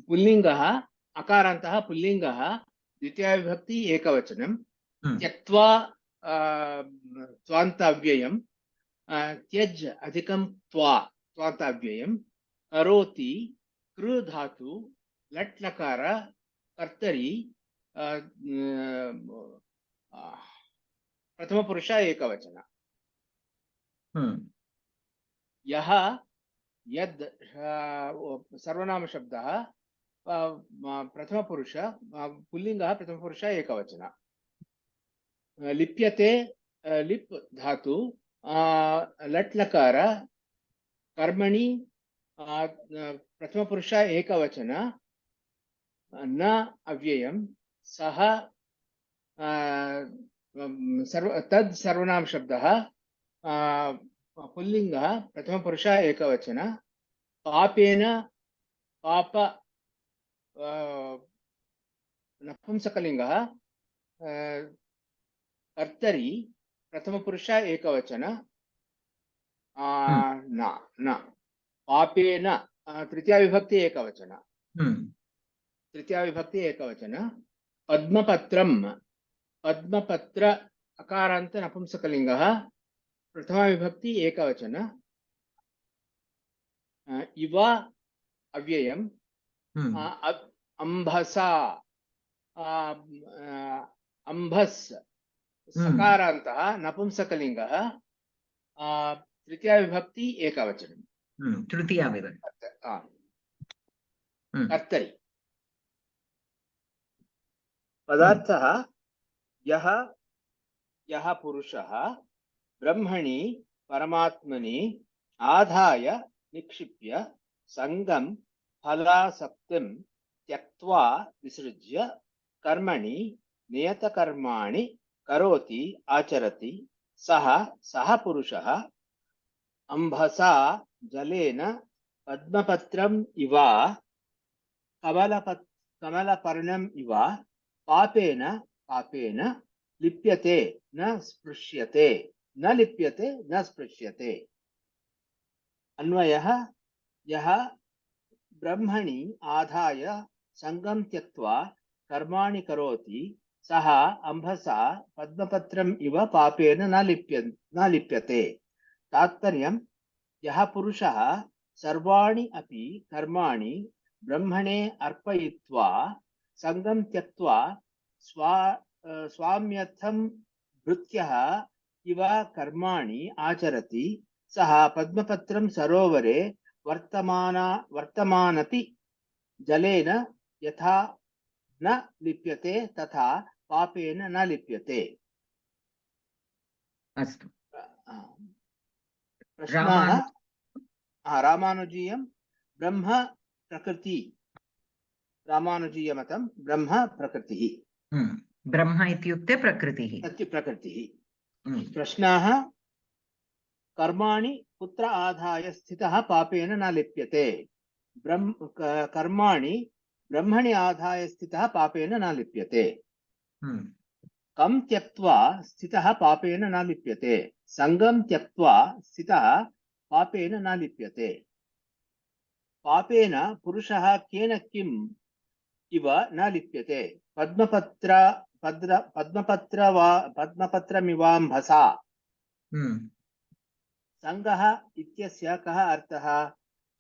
पुल्लिंगः अकारान्तः पुल्लिंगः द्वितीया विभक्ति एकवचनं त्यक्त्वा त्वान्ताव्ययम् त्यज अधिकं त्वा त्वान्ताव्ययम् करोति कृ धातु लट् लकार कर्तरि प्रथमपुरुष एकवचन यः यद् सर्वनाम शब्दः प्रथमपुरुष पुल्लिङ्गः प्रथमपुरुष एकवचन लिप्यते लिप् धातु लट् लकार कर्मणि प्रथमपुरुष एकवचन न अव्ययं सः तद् सर्वनाम शब्दः पुल्लिङ्गः प्रथमपुरुष एकवचन पापेन पाप नपुंसकलिङ्गः कर्तरि प्रथमपुरुष एकवचन न पापेन तृतीया विभक्ति एकवचन पद्मपत्रं पद्मपत्र अकारान्त नपुंसकलिङ्गः प्रथमा विभक्ति एकवचन इव अव्ययम् अंभसा अंभस् सकारान्तः नपुंसकलिङ्गः तृतीया विभक्ति एकवचनं तृतीया विभक्ति कर्तरि पदार्थः यः यः पुरुषः ब्रह्मणि परमात्मनि आधाय निक्षिप्य संगं फलासक्तिं त्यक्त्वा विसृज्य कर्मणि नियतकर्माणि करोति आचरति सः सः पुरुषः अंभसा जलेन पद्मपत्रम् इव कमलपर्णम् इव पापेन पापेन लिप्यते न स्पृश्यते न लिप्यते न स्पृश्यते अन्वयः यः ब्रह्मणि आधाय संगं त्यक्त्वा कर्माणि करोति सः अंभसा पद्मपत्रम् इव पापेन न लिप्यते तात्पर्यं यः पुरुषः सर्वाणि अपि कर्माणि ब्रह्मणे अर्पयित्वा संगं त्यक्त्वा स्वाम्यर्थं भृत्यः इव कर्माणि आचरति सः पद्मपत्रं सरोवरे वर्तमानपि जलेन यथा न लिप्यते तथा पापेन न लिप्यते। अस्तु प्रश्नः रामानुजीयं ब्रह्म प्रकृति रामानुजीयमतं ब्रह्म प्रकृतिः ब्रह्म इत्युक्ते प्रकृतिः प्रकृतिः प्रश्नः कर्माणि कुत्र आधाय स्थितः पापेन न लिप्यते कर्माणि ब्रह्मणि आधाय स्थितः पापेन न लिप्यते कं त्यक्त्वा स्थितः पापेन न लिप्यते संगं त्यक्त्वा स्थितः पापेन न लिप्यते पापेन पुरुषः केन किम् इव न लिप्यते पद्मपत्रमिवाम्भसा संगः इत्यस्य कः अर्थः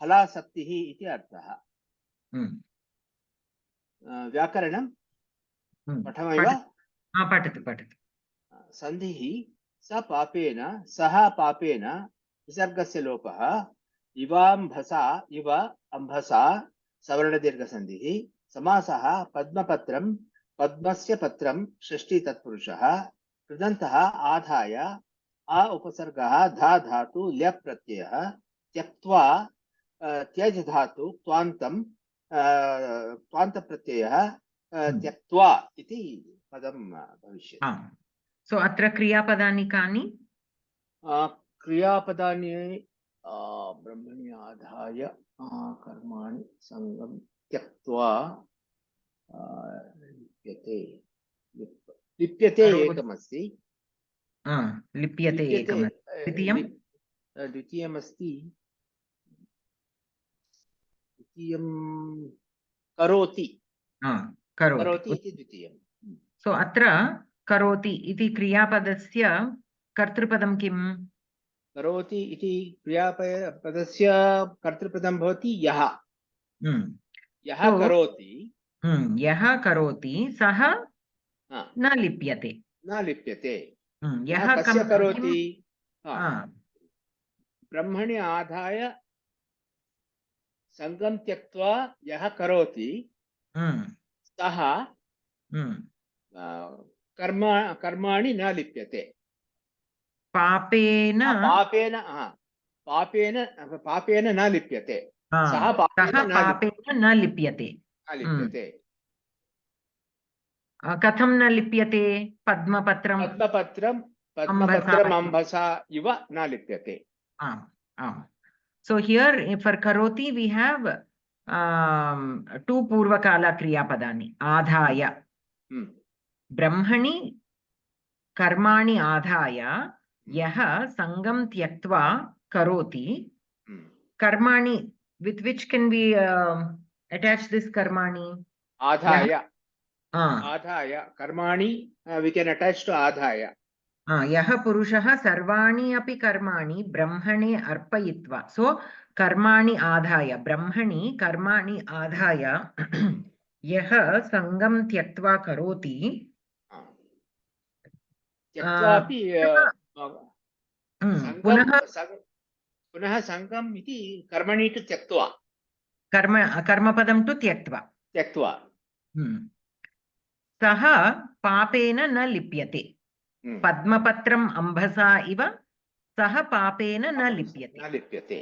फलासक्तिः इति अर्थः व्याकरणं पठामि वा पठतु संधिः स पापेन सः पापेन विसर्गस्य लोपः इवाम्भसा इव अम्भसा सवर्णदीर्घसन्धिः समासः पद्मपत्रं पद्मस्य पत्रं षष्ठी तत्पुरुषः कृदन्तः आधाय आ उपसर्गः धा धातु ल्यप् प्रत्ययः त्यक्त्वा त्यज धातु त्वान्त प्रत्ययः त्यक्त्वा इति पदं भविष्यति। सो अत्र क्रियापदानि कानि क्रियापदानि ब्रह्मणि आधाय कर्माणि संगं त्यक्त्वा लिप्यते एकमस्ति लिप्यते एकम् द्वितीयमस्ति द्वितीयं करोति इति द्वितीयं सो अत्र करोति इति क्रियापदस्य कर्तृपदं किम् करोति इति क्रियापदस्य कर्तृपदं भवति यः यः So, करोति यः करोति सः हा, न लिप्यते न लिप्यते यः यः कस्य किं करोति हा, ब्रह्मणि आधाय संगं त्यक्त्वा यः करोति सः कर्माणि न लिप्यते पापेन पापेन न लिप्यते सः पापेन न लिप्यते कथं न लिप्यते पद्मपत्रम् अम्भसा इव न लिप्यते So here for karoti we have two purvakala kriyapadani adhaya brahmani karmani adhaya yah sangam tyaktva karoti karmani with which can we attach this karmani adhaya karmani we can attach to adhaya यः पुरुषः सर्वाणि अपि कर्माणि ब्रह्मणे अर्पयित्वा सो कर्माणि आधाय ब्रह्मणि कर्माणि आधाय यः संगं त्यक्त्वा करोति पुनः संगम् इति कर्मणि तु त्यक्त्वा कर्मपदं तु त्यक्त्वा सः पापेन न लिप्यते पद्मपत्रम् अम्भसा इव सः पापेन न लिप्यते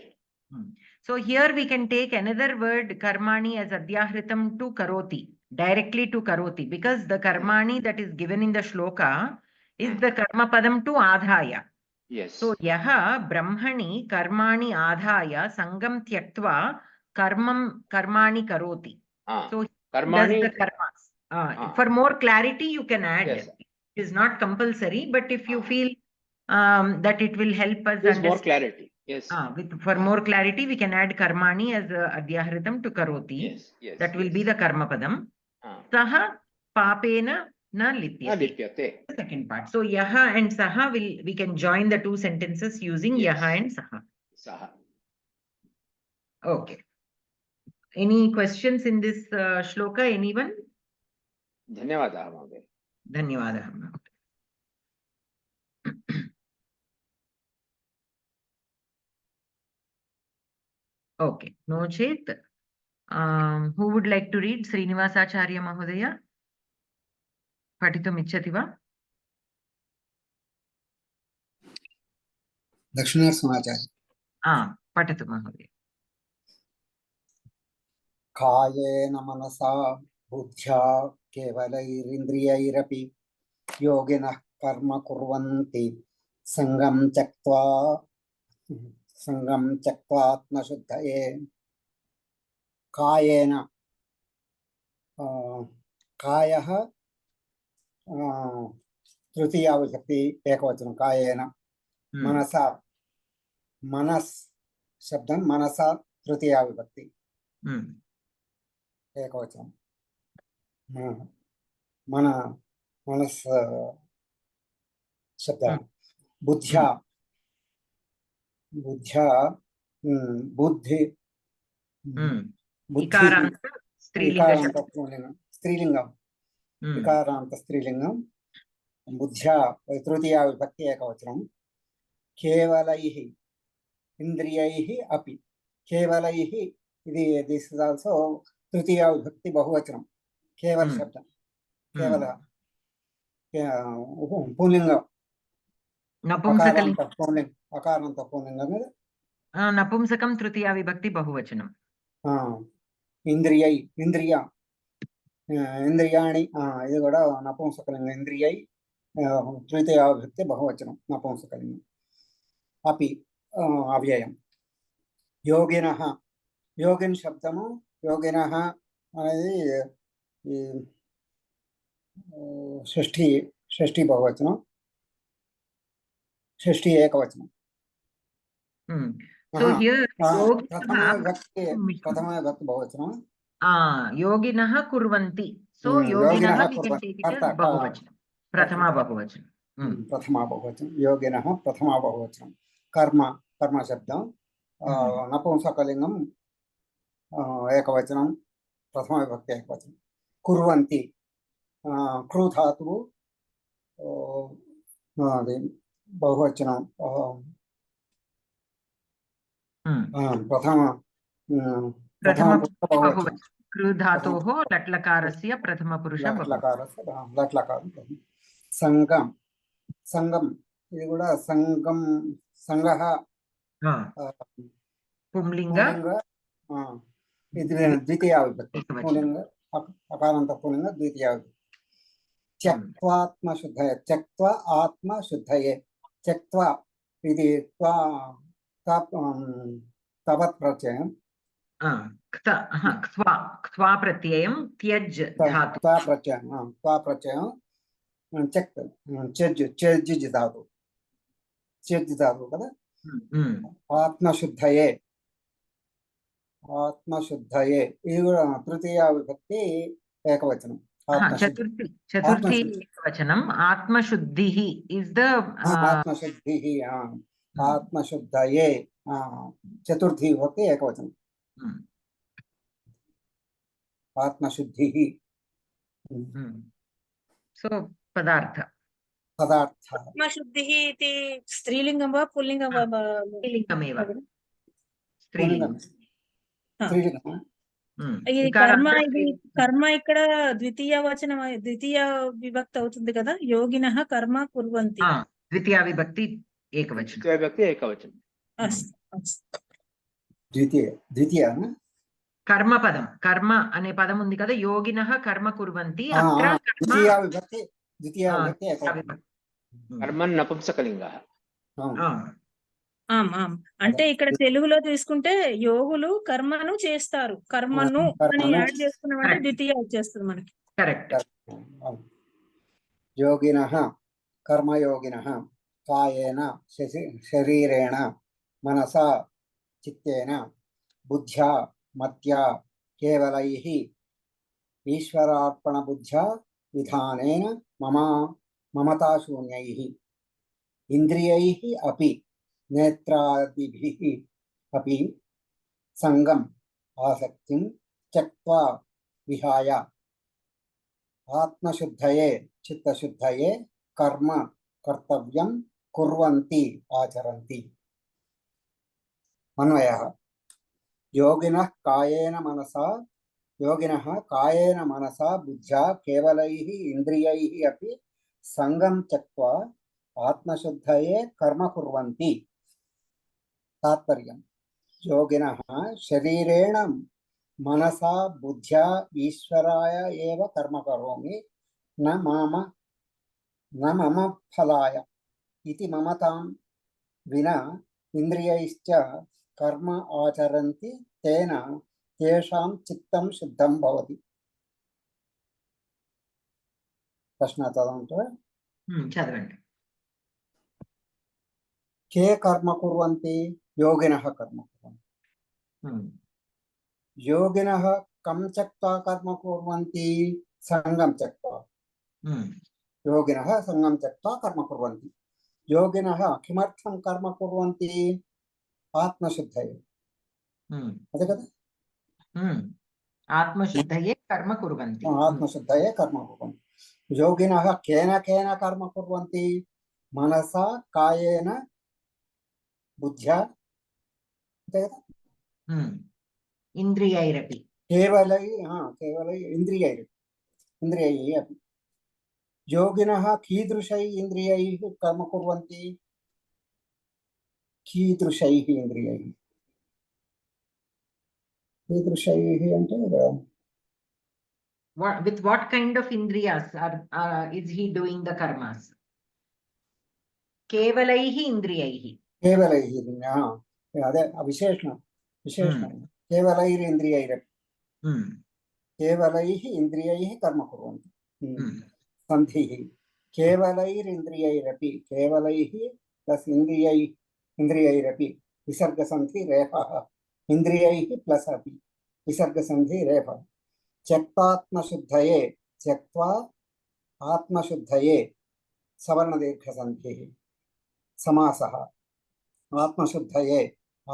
So here we can take another word karmani as adhyahritam to karoti, directly to karoti, because the karmani that is given in the shloka is the karma padam to adhaya. Yes. So yaha brahmani karmani adhaya sangam tyaktva karmani karoti. So karmani does the karmas. For more clarity you can add. Yes. It is not compulsory, but if you feel that it will help us understand more clarity. Yes. For more clarity, we can add karmani as adhyahritam to karoti. Yes. That will be the karma padam. Saha papena na lipyate. The second part. So yaha and saha we can join the two sentences using yaha and saha. Okay. Any questions in this shloka? Anyone? धन्यवादः महोदय. धन्यवादः. Okay. No chet. Who would like to read? Srinivasacharya Mahodaya? Patitum ichchati va? दक्षिणार्थमाचार्य पठतु महोदय. कायेन मनसा बुद्ध्या केवलैरिन्द्रियैरपि योगिनः कर्म कुर्वन्ति संगं त्यक्त्वात्मशुद्धये. कायेन कायः तृतीया विभक्ति एकवचनं कायेन मनसा मनस् शब्दं मनसा तृतीया विभक्ति एकवचनं मनस् शब्दः बुद्ध्या बुद्धि स्त्रीलिंगं विकारान्त स्त्रीलिंगं बुद्ध्या तृतीया विभक्ति एकवचनं केवलैः इन्द्रियैः अपि केवलैः this is also तृतीया विभक्ति बहुवचनं केवल शब्द केवल पुल्लिंगं अकारान्त पुल्लिंगं नपुंसकं तृतीया विभक्ति बहुवचनं इंद्रियाणि ఇది కూడా నపుంసకలింగం ఇంద్రియై తృతీయా విభక్తి బహువచనం నపుంసకలింగం अपि अव्ययं योगिनः योगिन शब्दము योगिनः అనేది షష్ఠి బహువచనం షష్ఠి ఏకవచనం. So here प्रथमा विभक्ति बहुवचनं योगिनः कुर्वन्ति. So योगिनः we can take it as बहुवचनं प्रथमा बहुवचनं. योगिनः प्रथमा बहुवचनं कर्म कर्म शब्दं नपुंसकलिङ्गं एकवचनं प्रथमविभक्ति एकवचनं कुर्वन्ति क्रू धातुः बहुवचनं प्रथम बहुवचनं कृ धातोः लट्लकारस्य प्रथमपुरुष लट्लकारं संगम संगम ఇది కూడా సంగం సంగః పుంలింగ ఇది ద్వితీయ విభక్తి పుంలింగ అకారాంత పుంలింగ ద్వితీయ విభక్తి త్యక్త్వాత్మశుద్ధయ త్యక్త్వ ఆత్మశుద్ధయే త్యక్త్వ ఇది తవత్ ప్రత్యయం క్త్వా ప్రత్యయం త్యజ్ ధాతు త్వా ప్రత్యయం చెక్ చెజ్ ధాతు చెజ్ ధాతు కదా ఆత్మశుద్ధయే ఆత్మశుద్ధయే ఇది కూడా తృతీయ విభక్తి ఏకవచనం చతుర్థి ఏకవచనం ఆత్మశుద్ధి ఇస్ ద ఆత్మశుద్ధి ఆత్మశుద్ధయే చతుర్థి విభక్తి ఏకవచనం ఆత్మశుద్ధి సో పదార్థ పదార్థ ఆత్మశుద్ధిः इति స్త్రీలింగం వా పుల్లింగం వా స్త్రీలింగమేవ స్త్రీలింగం ఇది కర్మ ఇక్కడ ద్వితీయ వచనం ద్వితీయ విభక్తి అవుతుంది కదా యోగినః కర్మ కుర్వంతి ద్వితీయ విభక్తి ఏకవచనం ద్వితీయ కర్మ పదం కర్మ అనే పదం ఉంది కదా యోగినః కర్మ కుర్వంతి అత్ర ద్వితీయ విభక్తి ఏకవచనం కర్మన్ నపుంసకలింగః అంటే ఇక్కడ తెలుగులో తీసుకుంటే యోగులు కర్మను చేస్తారు కర్మను అని యాడ్ చేసుకున్నామంటే ద్వితీయ వచ్చేస్తుంది మనకి కరెక్ట్ యోగినః కర్మయోగినః కాయేన శరీరేణ మనసా చిత్తేన బుద్ధ్యా మత్యా కేవలైః ఈశ్వరార్పణ బుద్ధ్యా విధానేన మమతాశూన్యైః ఇంద్రియైః అపి నేత్రాదిభిః అపి సంగం ఆసక్తిం త్యక్త్వా విహాయ ఆత్మశుద్ధయే చిత్తశుద్ధయే కర్మ కర్తవ్యం కుర్వంతి ఆచరంతి అన్వయః योगिनः कायेन मनसा बुद्ध्या केवलैः इन्द्रियैः अपि संगं त्यक्त्वा आत्मशुद्धये कर्म कुर्वन्ति तात्पर्यं योगिनः शरीरेण मनसा बुद्ध्या ईश्वराय एव कर्म करोमि न मम फलाय इति ममतां विना इन्द्रियैश्च कर्म आचरन्ति तेन तेषां चित्तं शुद्धं भवति प्रश्न चदवन्तु के कर्म कुर्वन्ति योगिनः कर्म कुर्वन्ति योगिनः कं त्यक्त्वा कर्म कुर्वन्ति संगं त्यक्त्वा योगिनः संगं त्यक्त्वा कर्म कुर्वन्ति योगिनः किमर्थं कर्म कुर्वन्ति आत्मशुद्धये अदे कदा आत्मशुद्धये कर्म कुर्वन्ति आत्मशुद्धये कर्म कुर्वन्ति योगिनः केन कर्म कुर्वन्ति मनसा कायेन बुद्ध्या इन्द्रियैरपि केवलै इन्द्रियैः अपि योगिनः कीदृशैः इन्द्रियैः कर्म कुर्वन्ति कीदृशैः इन्द्रियैः with what kind of indriyas is he doing the karmas kevalaihi indriyaihi अदे विशेषण केवलैः इन्द्रियैः कर्म कुर्वन्ति संधिः केवलैरिन्द्रियैरपि केवलैः प्लस इन्द्रियैरपि विसर्गसन्धि रेफः इन्द्रियैः प्लस अपि विसर्गसन्धि रेफः त्यक्त्वात्मशुद्धये त्यक्त्वा आत्मशुद्धये सवर्णदीर्घसन्धिः समासः आत्मशुद्धये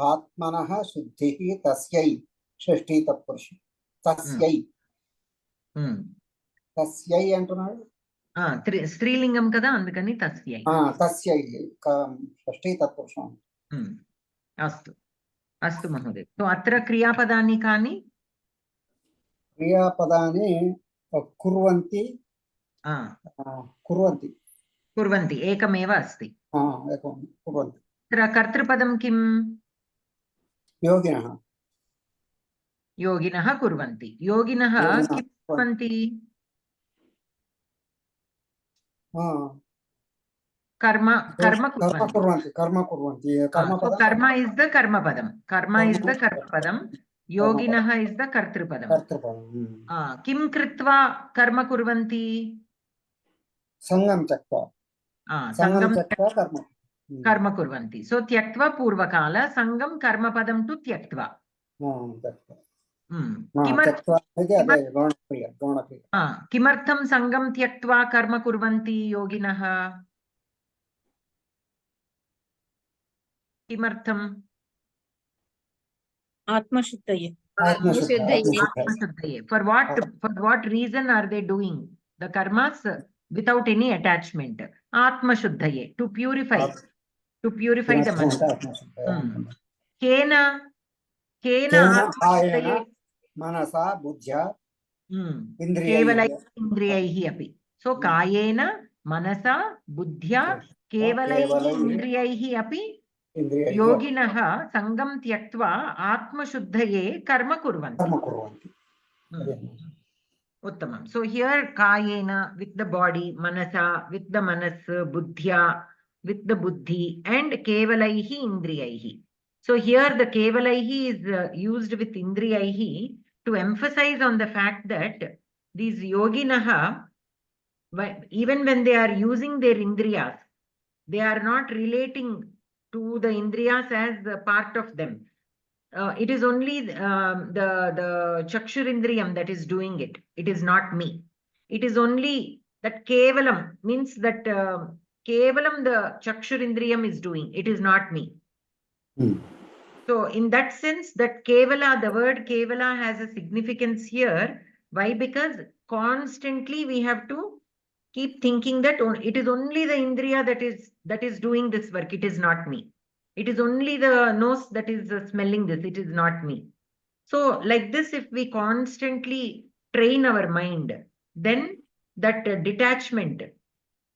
आत्मनः शुद्धिः तस्यै షష్ఠీ తత్పురుషం తస్యై తస్యై అంటున్నాడు స్త్రీలింగం కదా అందుకని తస్యై తస్యై షష్ఠీ తత్పురుషం అస్తు అస్తు మహోదయ సో అత్ర క్రియాపదాన్ని కాని క్రియాపదాన్ని కుర్వంతి కుర్వంతి కుర్వంతి ఏకమేవ అస్తి ఏకం కుర్వంతి అత్ర కర్తృపదం కిం యోగినః योगिनः कुर्वन्ति योगिनः किं कुर्वन्ति कर्म कर्म कुर्वन्ति so karma is the karma padam yoginah is the kartrupadam kim kritva karma kurvanti sangam tyakva karma kurvanti so tyaktva purvakala sangam karma padam tu tyaktva किमर्थं संगम त्यक्त्वा कर्म कुर्वन्ति योगिनः किमर्थम् आत्मशुद्धये for what reason are they doing the karmas without any attachment atmashuddhaye to purify the manas kena मनसा बुद्ध्या केवलैः अपि सो कायेन मनसा बुद्ध्या केवलैः इन्द्रियैः अपि योगिनः संगं त्यक्त्वा आत्मशुद्धये कर्म कुर्वन्ति उत्तमं so here kayena with the body manasa with the manas buddhya with the buddhi and kevalaihi indriyaihi. So here the kevalaihi is used with indriyaihi to emphasize on the fact that these yoginaha, even when they are using their indriyas, they are not relating to the indriyas as a part of them. It is only the chakshur indriyam that is doing it. It is not me. It is only that kevalam means that kevalam the chakshur indriyam is doing. It is not me. So in that sense that kevala, the word kevala has a significance here. Why? Because constantly we have to keep thinking that it is only the indriya that is doing this work. It is not me. It is only the nose that is smelling this. It is not me. So like this, if we constantly train our mind, then that detachment,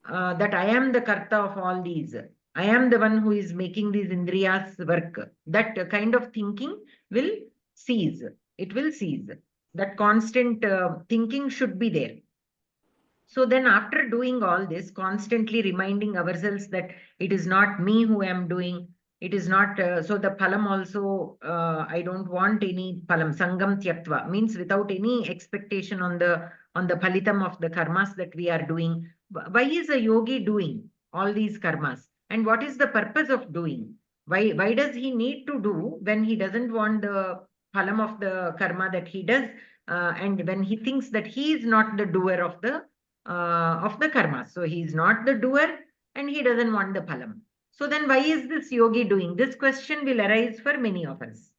that I am the karta of all these, I am the one who is making these indriyas work, that kind of thinking will cease. It will cease. That constant thinking should be there. So then after doing all this, constantly reminding ourselves that it is not me who am doing, it is not, so the phalam also, I don't want any phalam, sangam tyaktva, means without any expectation on the phalitam of the karmas that we are doing. Why is a yogi doing all these karmas? And what is the purpose of doing? Why does he need to do when he doesn't want the phalam of the karma that he does, and when he thinks that he is not the doer of the karma? So he is not the doer and he doesn't want the phalam. So then why is this yogi doing? This question will arise for many of us,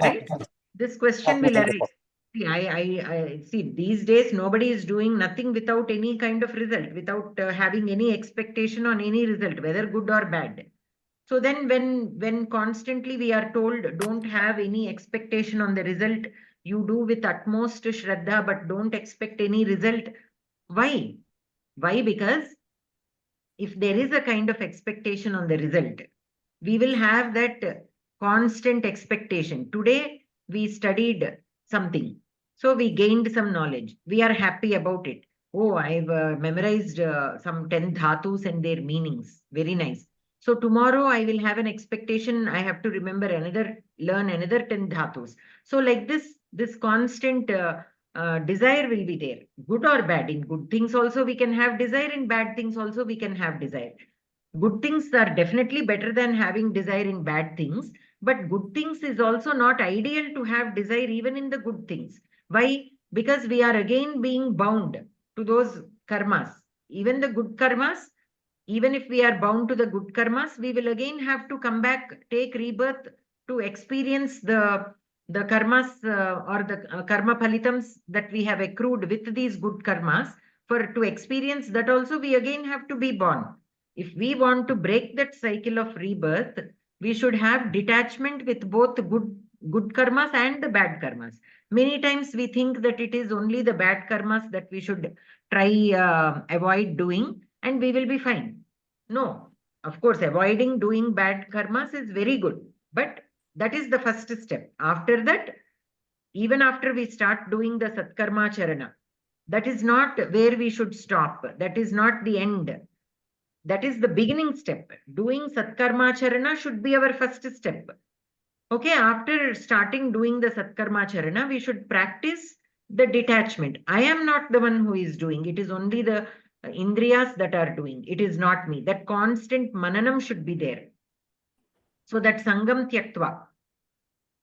right? This question will arise. See, I see these days nobody is doing nothing without any kind of result, without having any expectation on any result, whether good or bad. So then when constantly we are told don't have any expectation on the result, you do with utmost shraddha but don't expect any result. Why? Because if there is a kind of expectation on the result, we will have that constant expectation. Today we studied something, so we gained some knowledge. We are happy about it. Oh, I've memorized some 10 dhatus and their meanings. Very nice. So tomorrow I will have an expectation. I have to learn another 10 dhatus. So like this constant desire will be there, good or bad. In good things also we can have desire, in bad things also we can have desire. Good things are definitely better than having desire in bad things, but good things is also not ideal to have desire even in the good things. Why? Because we are again being bound to those karmas. Even the good karmas, Even if we are bound to the good karmas, we will again have to come back, take rebirth to experience the karmas or the karma phalitams that we have accrued with these good karmas. For to experience that also, we again have to be born. If we want to break that cycle of rebirth, we should have detachment with both good karmas and the bad karmas. Many times we think that it is only the bad karmas that we should try avoid doing, and we will be fine. No, of course, avoiding doing bad karmas is very good, but that is the first step. After that, even after we start doing the satkarma charana, that is not where we should stop. That is not the end. That is the beginning step. Doing satkarma charana should be our first step. Okay, after starting doing the satkarma charana, we should practice the detachment. I am not the one who is doing. It is only the indriyas that are doing. It is not me. That constant mananam should be there. So that sangam tyaktva,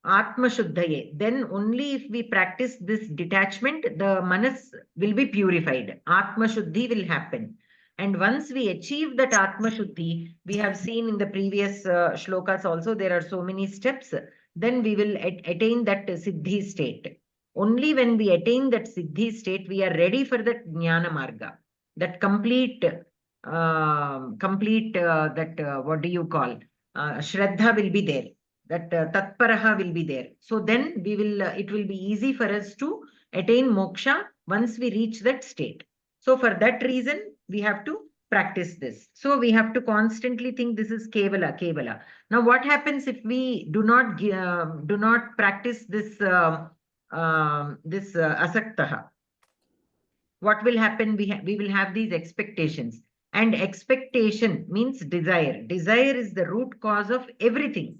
atma shuddhaye. Then only if we practice this detachment, the manas will be purified. Atma shuddhi will happen. And once we achieve that Atma Shuddhi, we have seen in the previous shlokas also, there are so many steps, then we will attain that Siddhi state. Only when we attain that Siddhi state, we are ready for that Jnana Marga, that complete, what do you call, Shraddha will be there, that Tatparaha will be there. So then we will, it will be easy for us to attain moksha once we reach that state. So for that reason, we have to practice this. So we have to constantly think this is kevala, kevala. Now, what happens if we do not practice this asaktaha? What will happen? We will have these expectations, and expectation means desire. Desire is the root cause of everything.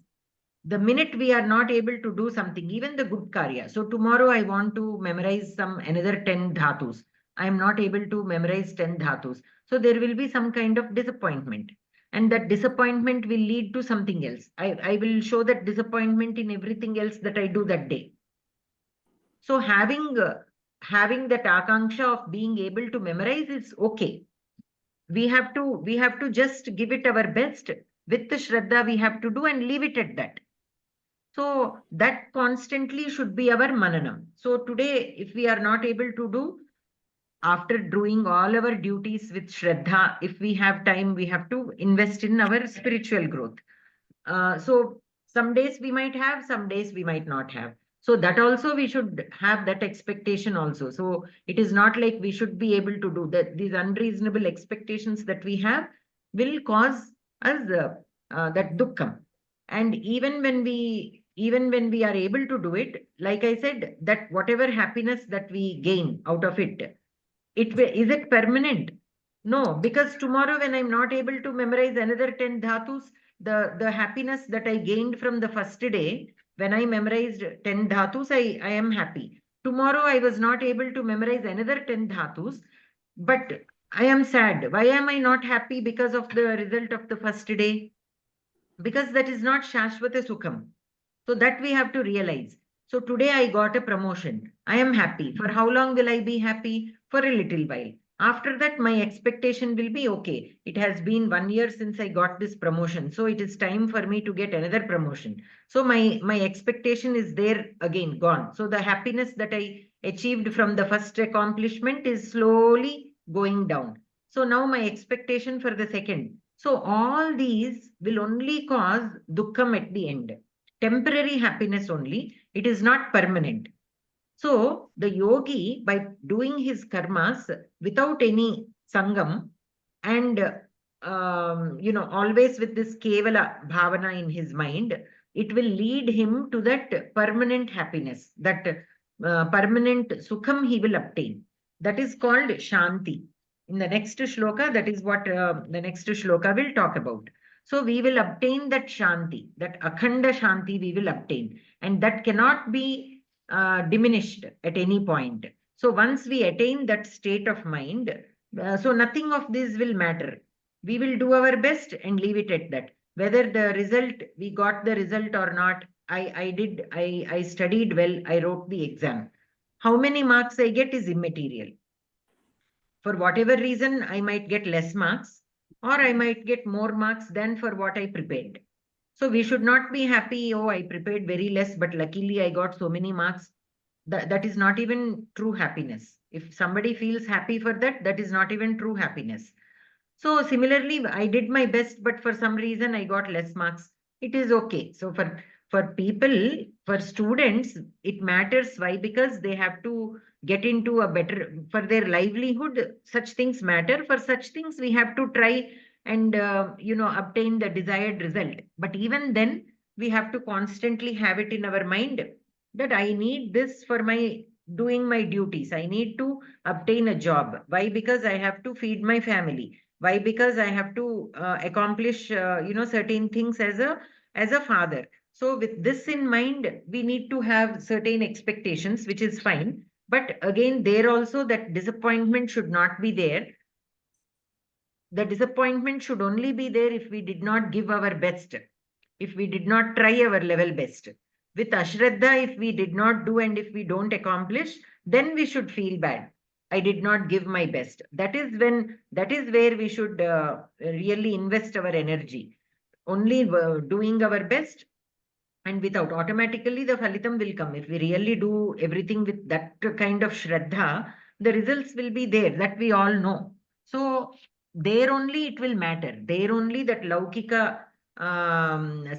The minute we are not able to do something, even the good karya. So tomorrow I want to memorize another 10 dhatus. I am not able to memorize 10 dhatus. So there will be some kind of disappointment. And that disappointment will lead to something else. I will show that disappointment in everything else that I do that day. So having that akanksha of being able to memorize is okay. We have to just give it our best. With the shraddha we have to do and leave it at that. So that constantly should be our mananam. So today, if we are not able to do, after doing all our duties with shraddha, if we have time, we have to invest in our spiritual growth. So some days we might have, some days we might not have. So that also we should have that expectation also. So it is not like we should be able to do that. These unreasonable expectations that we have will cause us that dukkham. And even when we are able to do it, like I said, that whatever happiness that we gain out of it, is it permanent? No, because tomorrow when I'm not able to memorize another 10 dhatus, the happiness that I gained from the first day, when I memorized 10 dhatus, I am happy. Tomorrow I was not able to memorize another 10 dhatus, but I am sad. Why am I not happy? Because of the result of the first day? Because that is not Shashwata Sukham. So that we have to realize. So today I got a promotion. I am happy. For how long will I be happy? For a little while. After that, my expectation will be okay. It has been 1 year since I got this promotion. So it is time for me to get another promotion. So my expectation is there again, gone. So the happiness that I achieved from the first accomplishment is slowly going down. So now my expectation for the second. So all these will only cause dukkham at the end. Temporary happiness only. It is not permanent. So the yogi, by doing his karmas without any sangam and always with this kevala bhavana in his mind, it will lead him to that permanent happiness, that permanent sukham he will obtain. That is called shanti. In the next shloka, that is what the next shloka will talk about. So we will obtain that shanti, that akhanda shanti we will obtain, and that cannot be diminished at any point. So once we attain that state of mind, so nothing of this will matter. We will do our best and leave it at that. Whether the result, we got the result or not, I studied well, I wrote the exam. How many marks I get is immaterial. For whatever reason, I might get less marks. or I might get more marks than for what I prepared. So we should not be happy, oh, I prepared very less, but luckily I got so many marks. That is not even true happiness. If somebody feels happy for that, that is not even true happiness. So similarly, I did my best, but for some reason I got less marks. It is okay. So for people, for students, it matters. Why? Because they have to get into a better, for their livelihood, such things matter. For such things, we have to try and obtain the desired result. But even then, we have to constantly have it in our mind that I need this for my doing my duties. I need to obtain a job. Why? Because I have to feed my family. Why? Because I have to accomplish certain things as a father. So with this in mind, we need to have certain expectations, which is fine. But again, there also that disappointment should not be there. The disappointment should only be there if we did not give our best, if we did not try our level best. With Ashraddha, if we did not do and if we don't accomplish, then we should feel bad. I did not give my best. That is where we should really invest our energy. Only doing our best, and without, automatically the phalitam will come. If we really do everything with that kind of shraddha, the results will be there, that we all know. So there only it will matter. There only that laukika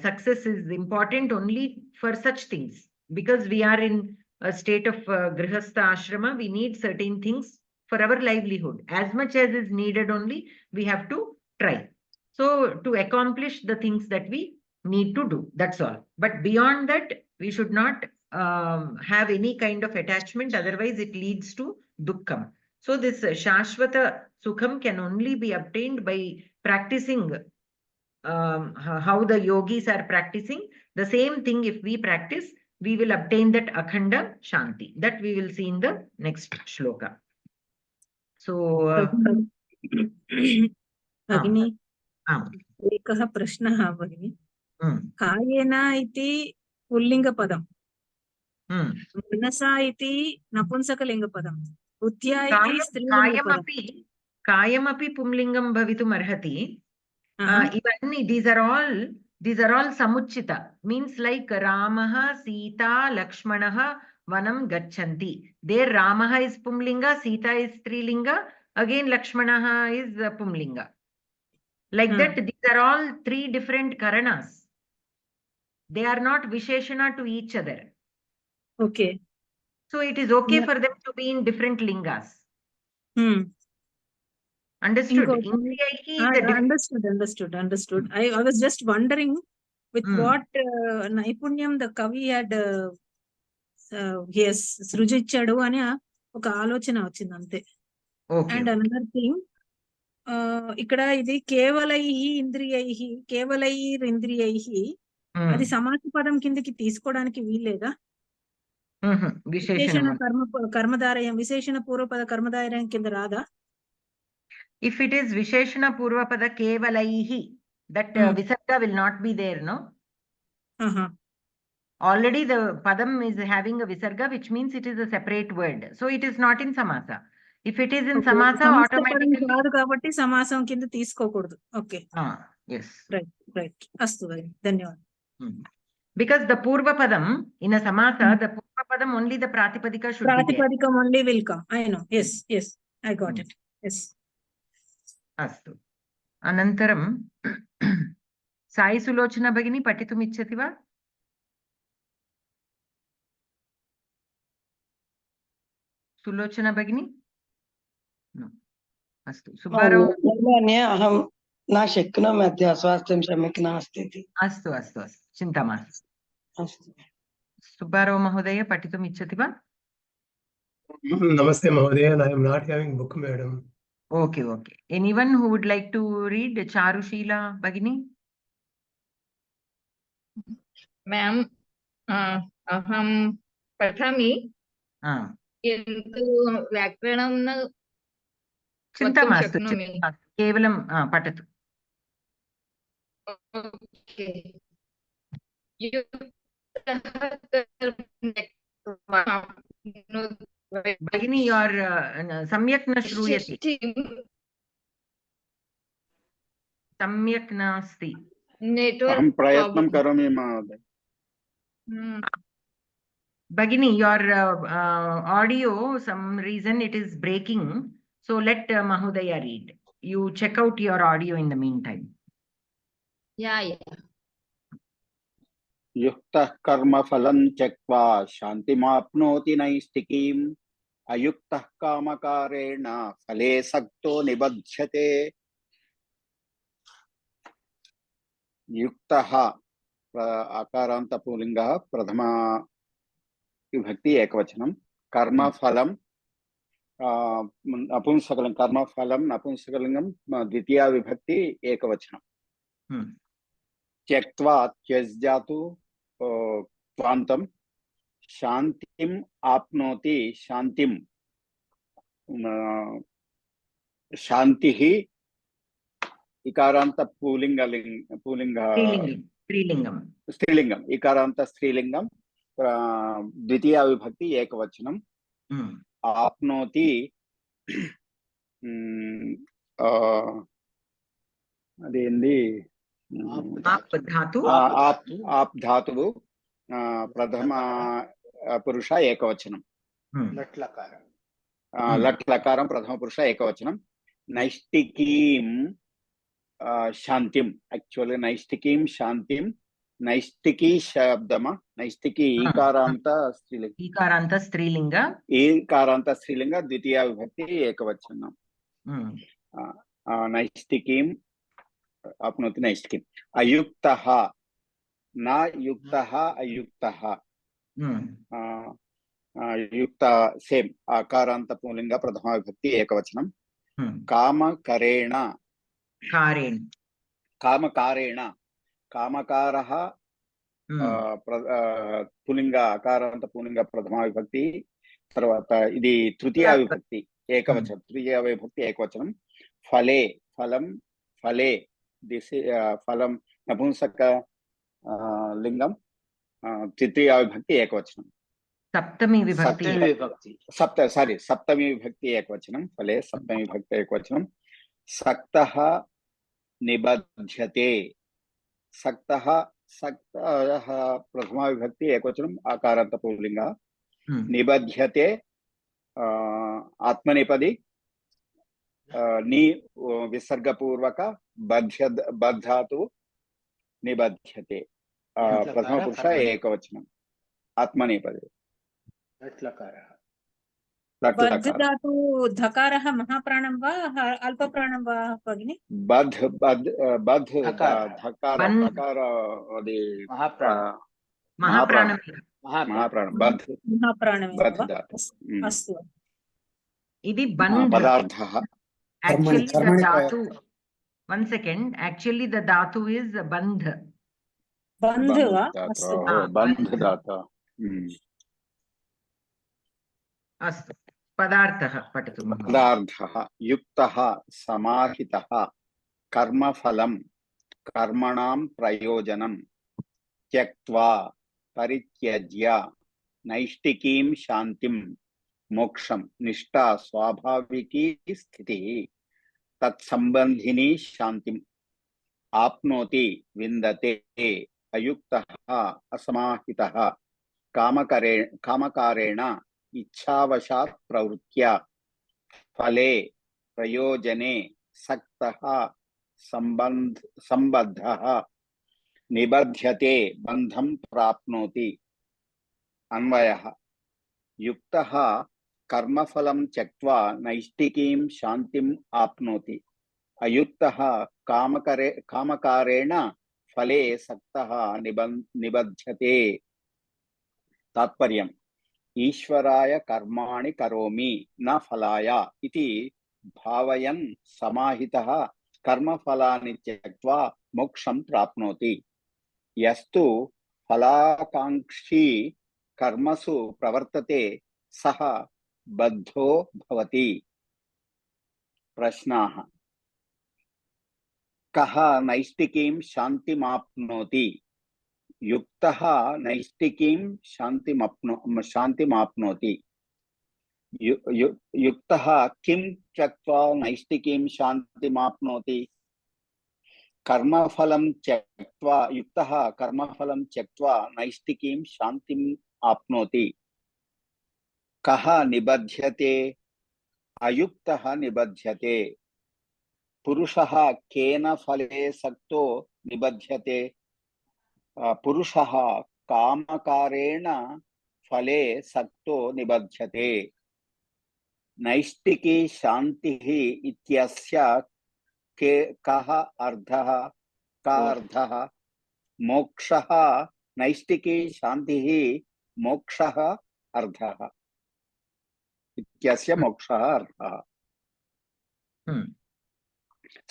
success is important only for such things. Because we are in a state of grihastha ashrama, we need certain things for our livelihood. As much as is needed only, we have to try. So to accomplish the things that we need to do, that's all. But beyond that, we should not have any kind of attachment, otherwise it leads to dukkham. So this shashvata sukham can only be obtained by practicing how the yogis are practicing. The same thing, if we practice, we will obtain that akhanda shanti. That we will see in the next shloka. So भगिनी um, एकः प्रश्नः भगिनी um, कायेन इति पुल्लिङ्गपदं um. मनसा इति नपुंसकलिङ्गपदं बुद्ध्या इति स्त्रीलिङ्गपदं कायमपि पुंलिङ्गं भवितुम् अर्हति. Even these are all samuchita, means like Ramaha, Sita, Lakshmanaha, Vanam Gacchanti. There Ramaha is pumlinga, Sita is strilinga, again Lakshmanaha is pumlinga. Like that, these are all three different karanas. They are not visheshana to each other. Okay. So it is okay for them to be in different lingas. Understood? Understood. I was just wondering with what naipunyam the kavi had సృజించాడు అని ఒక ఆలోచన వచ్చింది అంతే. And another thing, ఇక్కడ ఇది కేవలైరింద్రియైహి అది సమాస పదం కిందకి తీసుకోవడానికి వీల్లేదా? విశేషణ కర్మధారయం, విశేషణ పూర్వపద కర్మధారయం కింద రాదా? If it is Visheshana Purvapada Kevalaihi, that Visarga will not be there, no? Already the Padam is having a Visarga, which means it is a separate word. So it is not in Samasa. If it is in Samasa, automatically... కాబట్టి సమాసం కింద తీసుకోకూడదు. Okay. Yes. Right. Astu, dhanyawad. Because the Purva Padam, in a Samasa, the Purva Padam only the Pratipadika should be there. Pratipadikam only will come. I know. Yes. I got it. Yes. Astu. Anantaram, Sai Sulochana Bhagini Patitum Ichchati va? Sulochana Bhagini? No. Astu. Subbarao. अहं न शक्नोमि, अद्य स्वास्थ्यं सम्यक् नास्ति इति. अस्तु. चिन्ता मास्तु. Subbarao Mahodaya Patitum Ichchati va? Namaste Mahodaya, I am not having book, madam. Okay. Anyone who would like to read Charushila Bhagini? Ma'am, aham pathami. किन्तु व्याकरणं न चिन्ता मास्तु, केवलं पठतु. भगिनी, योर् सम्यक् न श्रूयते. सम्यक् नास्ति. network अहं प्रयत्नं problem. करोमि महोदय. Bagini, your audio, some reason it is breaking. So let Mahodaya read. You check out your audio in the meantime. Yeah. युक्तः कर्मफलं त्यक्त्वा शान्तिमाप्नोति नैष्टिकीम् अयुक्तः कामकारेण फले सक्तो निबध्यते. युक्तः आकारान्त पुल्लिङ्गः प्रथमा विभक्ति एकवचनं. कर्मफलं नपुंसकलिङ्गं, कर्मफलं नपुंसकलिङ्गं द्वितीया विभक्ति एकवचनं. त्यक्त्वा त्यज्जातु त्वान्तं शान्तिम् आप्नोति शान्तिं शान्तिः इकारान्त स्त्रीलिङ्गम् इकारान्त स्त्रीलिङ्गं द्वितीया विभक्ति एकवचनं. आप्नोति अदेंदी आप धातुवु प्रथम पुरुष एकवचनं. लट् लकारं प्रथम पुरुष एकवचनं. नैष्टिकीं शान्तिं, एक्चुअली नैष्टिकीं शान्तिं, नैष्टिकी शब्दमा, नैष्टिकी ईकारान्त स्त्रीलिंग द्वितीया विभक्ति एकवचनं. नैष्टिकीं आप्नोति नैष्टिकीम्. अयुक्तः न युक्तः अयुक्तः युक्त सेम आकारान्त पुल्लिंग प्रथमा विभक्ति एकवचनं. कामकरेण कामकारेण कामकारः पुल्लिंग आकारान्त पुल्लिंग प्रथमा विभक्ति. తర్వాత ఇది తృతీయ విభక్తి ఏకవచనం. తృతీయ విభక్తి ఏకవచనం. ఫలే ఫలం ఫలే దిస్ ఫలం నపుంసక లింగం తృతీయ విభక్తి ఏకవచనం. सप्तमी विभक्ति एकवचनं. फले सप्तमी विभक्ति एकवचनं. सक्तः निबध्यते. सक्तः सक्तः प्रथमा विभक्ति एकवचनं आकारान्त पुल्लिङ्गः. निबध्यते आत्मनेपदी नि विसर्गपूर्वक बद्धातु निबध्यते प्रथम पुरुष एकवचनं आत्मनेपदी. बद्ध धातु धकारः महाप्राणं वा अल्पप्राणं वा भगिनि? बद्ध बद्ध बद्ध धकार धकार महाप्राणं महाप्राणं बद्ध बद्ध धातु. अस्तु. इति बन्ध पदार्थः. Actually the dhatu, one second, actually the dhatu is bandh. बन्ध वा? अस्तु बन्ध धातु. अस्तु पदार्थः पठतु. पदार्थः युक्तः समाहितः कर्मफलं कर्मणां प्रयोजनं त्यक्त्वा परित्यज्य नैष्टिकीं शान्तिं मोक्षं निष्ठा स्वाभाविकी स्थितिः तत्संबंधिनी शान्तिम् आप्नोति विन्दते. अयुक्तः असमाहितः कामकारेण इच्छावशात् प्रवृत्त्या फले प्रयोजने सक्तः संबद्धः निबध्यते बन्धं प्राप्नोति. अन्वयः युक्तः कर्मफलं त्यक्त्वा नैष्टिकीं शान्तिम् आप्नोति. अयुक्तः कामकारेण फले सक्तः निबध्यते. तात्पर्यम् ईश्वराय कर्माणि करोमि न फलाय इति भावयन् समाहितः कर्मफलानि त्यक्त्वा मोक्षं प्राप्नोति. यस्तु फलाकांक्षी कर्मसु प्रवर्तते सः बद्धो भवति. प्रश्नाः. कः नैष्टिकीं शान्तिमाप्नोति? युक्तः नैष्टिकीं शान्तिमाप्नोति. युक्तः किं त्यक्त्वा नैष्टिकीं शान्तिमाप्नोति? कर्मफलं त्यक्त्वा युक्तः कर्मफलं त्यक्त्वा नैष्टिकीं शान्तिम् आप्नोति। कः निबध्यते? अयुक्तः निबध्यते। पुरुषः केन फले सक्तो निबध्यते? पुरुषः कामकारेण फले सक्तो निबध्यते। नैष्टिकी शान्तिः इत्यस्य कः अर्थः? मोक्षः। नैष्टिकी शान्तिः मोक्षः अर्थः इत्यस्य मोक्षः अर्थः।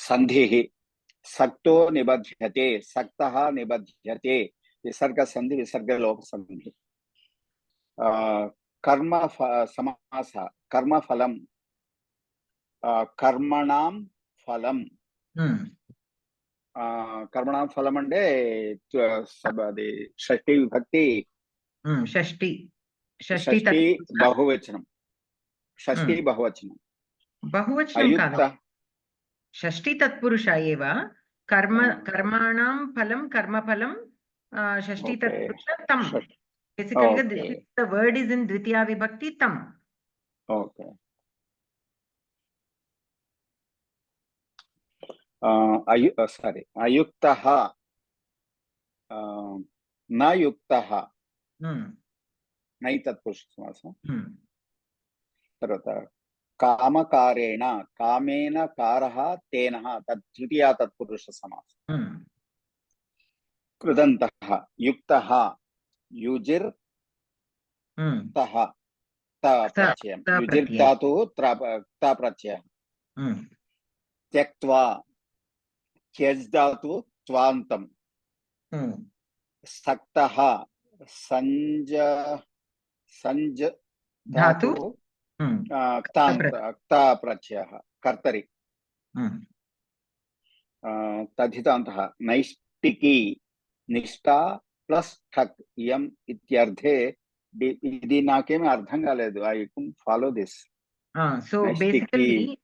संधिः सक्तो निबध्यते सक्तः निबध्यते विसर्ग संधि विसर्ग लोप संधि। कर्म समास कर्मफलं कर्मणां फलं कर्मणां फलम् అంటే అది షష్ఠీ విభక్తి షష్ఠి బహువచనం షష్ఠీ బహువచనం కాదు షష్ఠి తత్పురుష ఏవ కర్మాణం ఫలం కర్మఫలం షష్ఠి తత్పురుష తం. Basically, the word is in Dvitiya Vibhakti tam. Okay. Ayuktaha, na yuktaha. Nai tatpurusha samasa. Tarvata kamakarena, kamena karaha tenaha tat dvitiya tatpurusha samasa. Krudantaha, yuktaha, yujir taha ta pratyayam. Yujir tatu ta pratyayam. त्यक्त्वा त्यज धातु त्वान्तं सक्तः संज धातु ता प्रत्ययः कर्तरि तद्धितान्तः नैष्टिकी निष्ठा plus ठक् इयम् इत्यर्थे ఇది నాకేమీ అర్థం కాలేదు. I couldn't follow this. So basically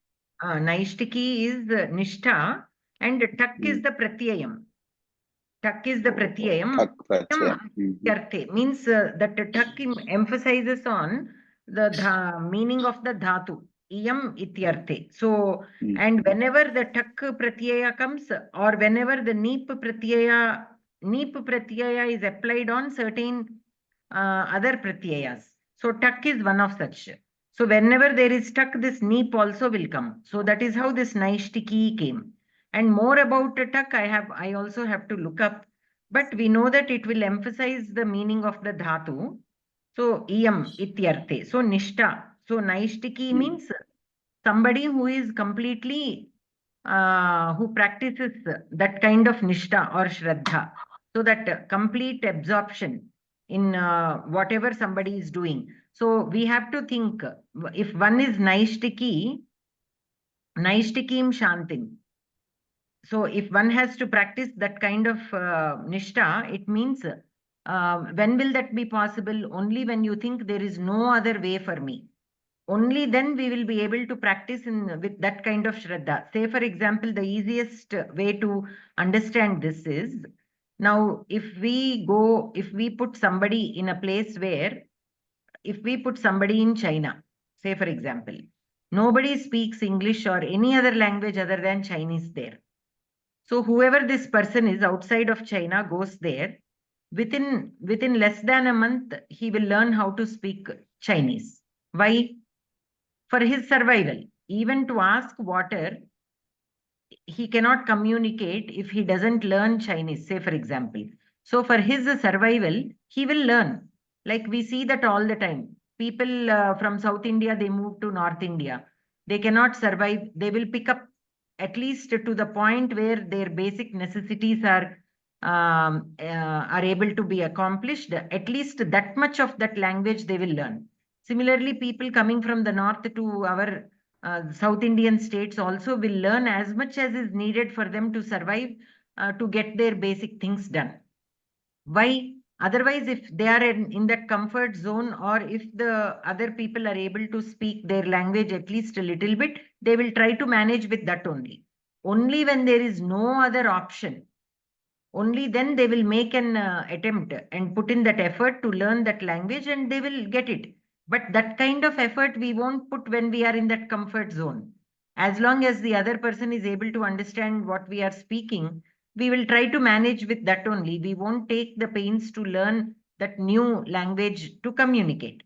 Naishtiki is Nishtha and Tak is the Pratyayam. Tak is the Pratyayam. Means that Tak emphasizes on the meaning of the Dhatu. Iyam ityarthe. So, and whenever the Tak Pratyaya comes or whenever the Neep Pratyaya is applied on certain other Pratyayas. So, Tak is one of such. So whenever there is tak, this neep also will come. So that is how this naishtiki came. And more about tak, I also have to look up. But we know that it will emphasize the meaning of the dhatu. So iyam ityarthe. So nishta. So naishtiki means somebody who is completely who practices that kind of nishta or shraddha. So that complete absorption in whatever somebody is doing. So we have to think, if one is naishtikim shantim. So if one has to practice that kind of nishta, it means when will that be possible? Only when you think there is no other way for me. Only then we will be able to practice with that kind of shraddha. Say for example, the easiest way to understand this is, now if we put somebody in a place where, if we put somebody in China, say for example, nobody speaks English or any other language other than Chinese there. So whoever this person is outside of China goes there, within less than a month, he will learn how to speak Chinese. Why? For his survival. Even to ask water, he cannot communicate if he doesn't learn Chinese, say for example. So for his survival, he will learn. Like we see that all the time. People from South India, they move to North India. They cannot survive. They will pick up at least to the point where their basic necessities are able to be accomplished. At least that much of that language they will learn. Similarly, people coming from the north to our South Indian states also will learn as much as is needed for them to survive, to get their basic things done. Why? Otherwise, if they are in that comfort zone, or if the other people are able to speak their language at least a little bit, they will try to manage with that only. only when there is no other option, only then they will make an attempt and put in that effort to learn that language, and they will get it. But that kind of effort we won't put when we are in that comfort zone. As long as the other person is able to understand what we are speaking, we will try to manage with that only. We won't take the pains to learn that new language to communicate.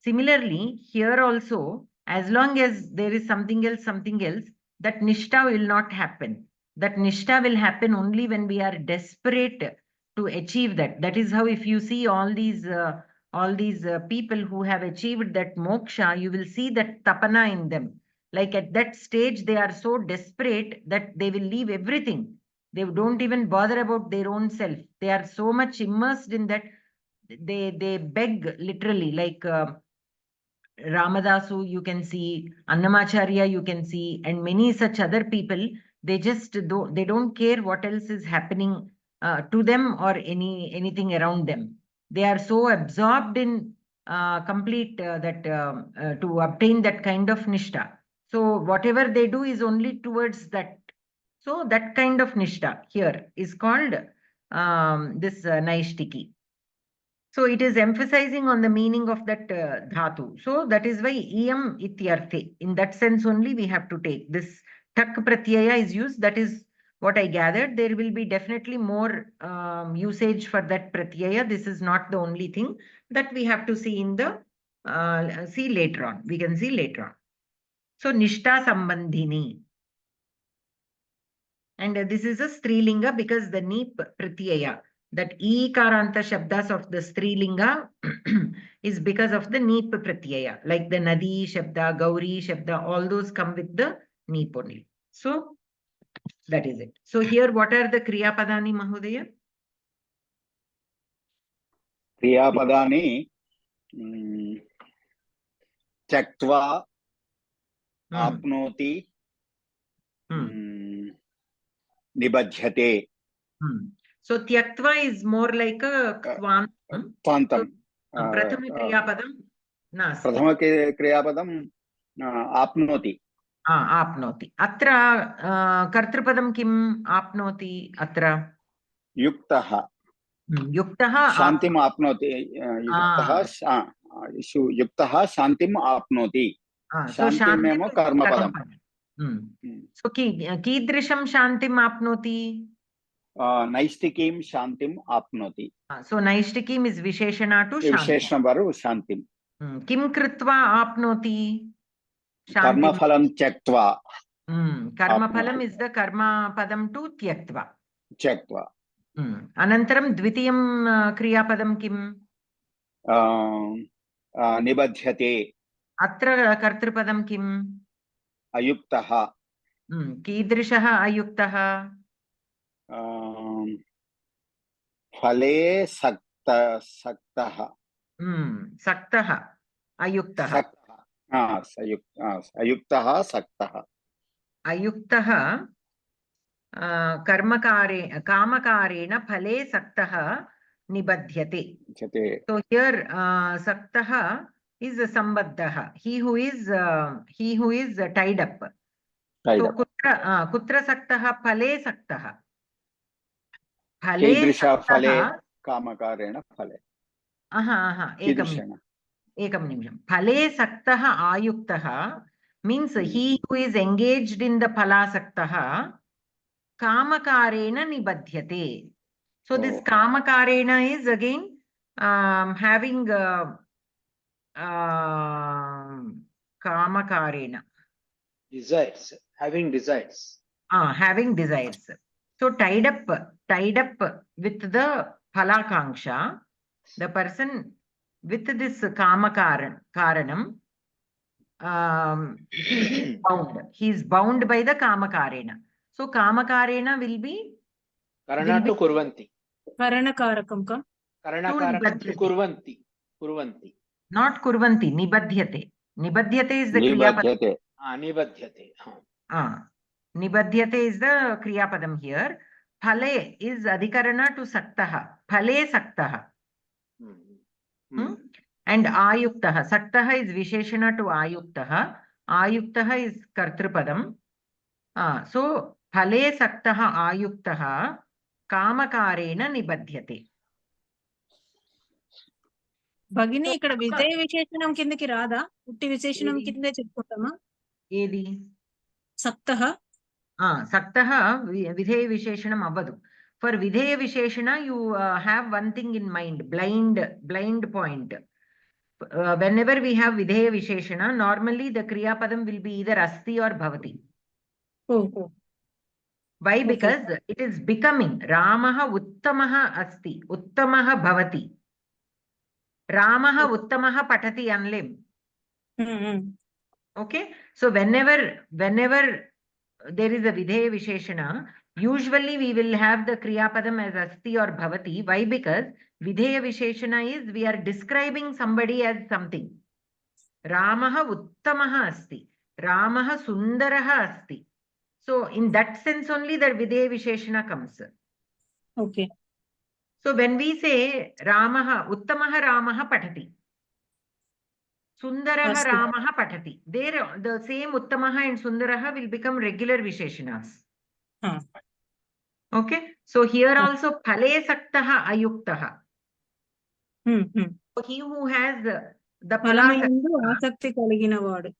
Similarly, here also, as long as there is something else, that nishta will not happen. That nishta will happen only when we are desperate to achieve that. That is how, if you see all these people who have achieved that moksha, you will see that tapana in them. Like at that stage, they are so desperate that they will leave everything. They don't even bother about their own self. They are so much immersed in that. They beg literally, like Ramadasu, you can see, Annamacharya, you can see, and many such other people. They just they don't care what else is happening to them or anything around them. They are so absorbed in complete to obtain that kind of nishta. So whatever they do is only towards that. So that kind of nishta here is called this naishtiki. So it is emphasizing on the meaning of that dhatu. So that is why iyam ityarthe. In that sense only we have to take this tak pratyaya is used. That is what I gathered. There will be definitely more usage for that pratyaya. This is not the only thing that we have to see in the see later on. We can see later on. So nishta sambandhini. And this is a strilinga because the neep pratyaya, that ikaranta shabdas of the strilinga is because of the neep pratyaya, like the nadi shabda, gauri shabda, all those come with the neep only. So that is it. So here, what are the kriya padani, Mahodaya? क्रियापदानि त्यक्त्वा आप्नोति निबध्यते. So tyaktva is more like a kvantam. क्वान्तं. Prathama kriyapadam nasti. प्रथम क्रियापदं आप्नोति. आप्नोति. अत्र कर्तृपदं किम् आप्नोति? अत्र युक्तः. युक्तः शान्तिम् आप्नोति. युक्तः शान्तिम् आप्नोति. शान्तिमेव कर्मपदम्. सो कीदृशं शान्तिम् आप्नोति? नैष्टिकीं शान्तिम् आप्नोति. सो नैष्टिकीम् इस् विशेषणा टु विशेषणं वरु शान्तिं. किं कृत्वा आप्नोति? कर्मफलं त्यक्त्वा. कर्मफलम् इस् द कर्मपदं टु त्यक्त्वा. त्यक्त्वा. अनन्तरं द्वितीयं क्रियापदं किम्? निबध्यते. अत्र कर्तृपदं किम्? अयुक्तः. कीदृशः अयुक्तः? फले सक्तः. सक्तः अयुक्तः. अयुक्तः सक्तः. अयुक्तः कामकारेण फले सक्तः निबध्यते. So here saktah is sambaddah, he who is tied up. So kutra saktah? Phale saktah. कीदृश फले? कामकारेण फले. एकं निमिषं. फले saktah ayuktah means he who is engaged in the phala saktah kamakarena nibadhyate. So this kamakarena is again having kamakarena. Desires, having desires. Having desires. So tied up with the phalakanksha, the person with this kamakaranam, he is bound by the kamakarena. So kamakarena will be karana to kurvanti. Karanakarakam ka? Karanakarakam to kurvanti. Not kurvanti, nibadhyate. Nibadhyate is the kriyapadam. Nibadhyate. Nibadhyate is the kriyapadam here. Phale is adhikarana to saktaha. Phale saktaha. And ayuktaha. Saktaha is visheshana to ayuktaha. Ayuktaha is kartrupadam. So phale saktah ayuktah కామకారేణ నిబధ్యతే. భగిని ఇక్కడ విధేయ విశేషణం కిందకి రాదా? పుట్టి విశేషణం ఏది? కిందే చెప్పుకుంటామా? ఏది? సక్తః. సక్తః విధేయ విశేషణం అవ్వదు. ఫర్ విధేయ విశేషణ you have one thing in mind, blind point. Whenever we have videya visheshana, normally the kriya padam will be either asti or bhavati. ఓహో. Why? Okay. Because it is becoming. Ramaha uttamaha asti, uttamaha bhavati. Ramaha uttamaha patati anlem. Okay, so whenever there is a videya visheshana, usually we will have the kriya padam as asti or bhavati. Why? Because videya visheshana is we are describing somebody as something. Ramaha uttamaha asti, Ramaha sundaraha asti. So in that sense only the videya visheshana comes. Okay. So when we say Ramaha uttamaha Ramaha patati, Sundaraha Asti. Ramaha patati, there the same uttamaha and sundaraha will become regular visheshanas. Okay, so here also phale saktaha ayuktaha. So he who has the ఫలముయందు ఆసక్తి కలిగిన వాడు.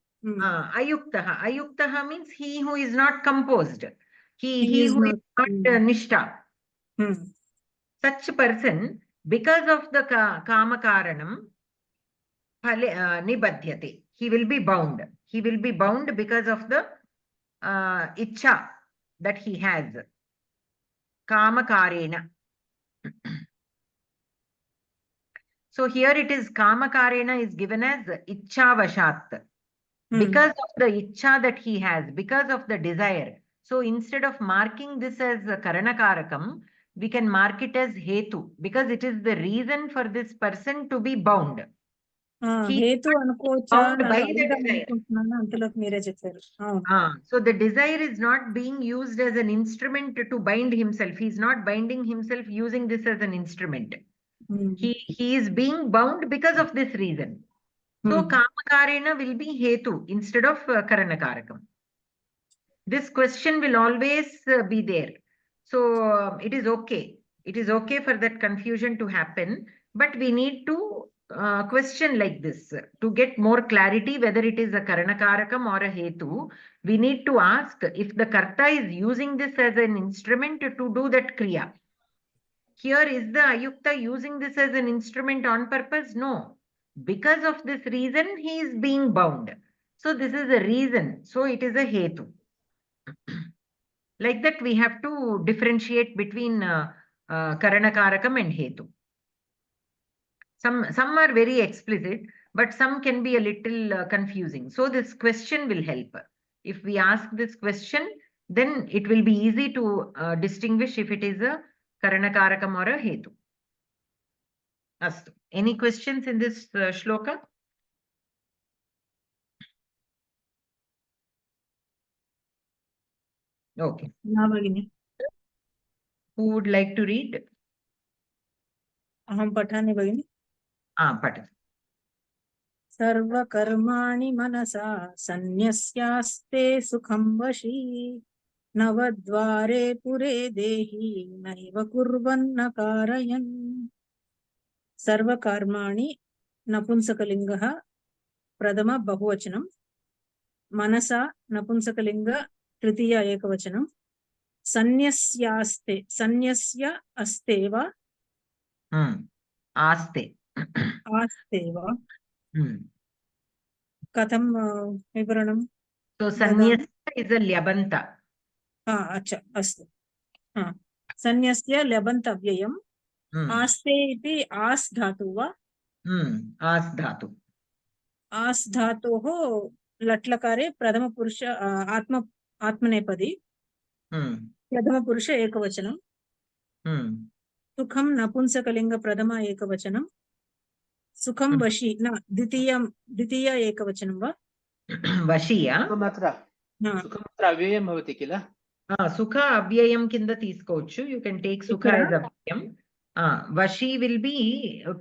ayuktaha means he who is not composed, he is who not, is not nishtha. Such person, because of the kama karanam, phale nibadhyate, he will be bound. He will be bound because of the ichha that he has. Kama karena. So here it is kama karena is given as ichha vashat. Because of the ichha that he has, because of the desire. So instead of marking this as karanakarakam, we can mark it as hetu, because it is the reason for this person to be bound. హేతు అనుకోవచ్చా? అంతలోకి మీరే చెప్పారు. So the desire is not being used as an instrument to bind himself. He is not binding himself using this as an instrument. He is being bound because of this reason. So kamakarena will be hetu instead of karanakarakam. This question will always be there. So it is okay. It is okay for that confusion to happen, but we need to question like this to get more clarity whether it is a karanakarakam or a hetu. We need to ask if the karta is using this as an instrument to do that kriya. Here, is the ayukta using this as an instrument on purpose? No. Because of this reason, he is being bound. So this is a reason. So it is a hetu. Like that, we have to differentiate between karanakarakam and hetu. Some are very explicit, but some can be a little confusing. So this question will help. If we ask this question, then it will be easy to distinguish if it is a karanakarakam or a hetu. Astu. Any questions in this shloka? Okay. Who would like to read? అహం పఠామి భగిని. Pat. సర్వకర్మాణి మనసా సన్యస్యాస్తే సుఖం వశీ నవద్వారే పురే దేహి నైవ కుర్వన్న కారయన్. సర్వకర్మాణి నపుంసకలింగః ప్రథమ బహువచనం, మనసా నపుంసకలింగ తృతీయ ఏకవచనం, సన్యస్యాస్తే సన్యస్య అస్తేవ Aste. ఆస్తేవ. కథం వివరణం? So sanyasya is a lyabanta. అచ్చా, అస్తు. సన్యస్య లబంత అవ్యయం. ఆస్తే ఇది ఆస్ ధాతు వా? ఆస్ ధాతు. ఆస్ ధాతోః లట్లకారే ప్రథమ పురుష ఆత్మనేపది, ప్రథమ పురుష ఏకవచనం. సుఖం నపుంసకలింగ ప్రథమ ఏకవచనం. సుఖం వశీ ద్వితీయ ఏకవచనం వా? వశీయా? సుఖమత్ర అవ్యయం భవతి కిల. సుఖ అవ్యయం కింద తీసుకోవచ్చు. యూ కెన్ టేక్ సుఖ as అవ్యయం. వశీ విల్ బి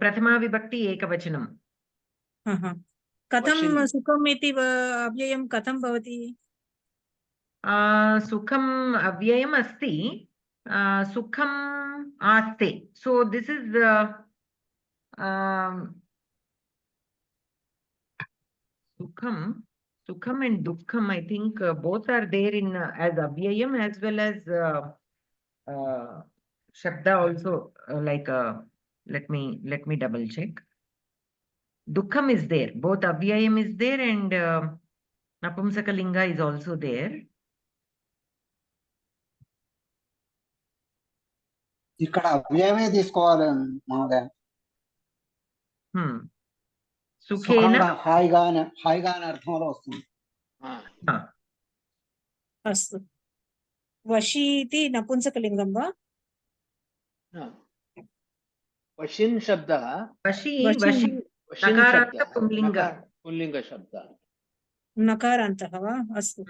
ప్రథమా విభక్తి ఏకవచనం. కథం సుఖం ఇది అవ్యయం కథం భవతి? Sukham avyayam asti. Sukham aste. So this is Sukham and Dukkham. I think both are there in as avyayam as well as Shabda also. Let me double check. Dukkham is there. Both avyayam is there and Napumsakalinga is also there. ఇక్కడ అవ్యయమే తీసుకోవాలి మహోదయ. సుఖంగా హాయిగా అనే అర్థంలో వస్తుంది. अस्तु वशी इति नपुंसकलिङ्गं वा? वशिन् शब्दः वशी शब्दः पुल्लिङ्ग शब्दः नकारान्तः वा? अस्तु.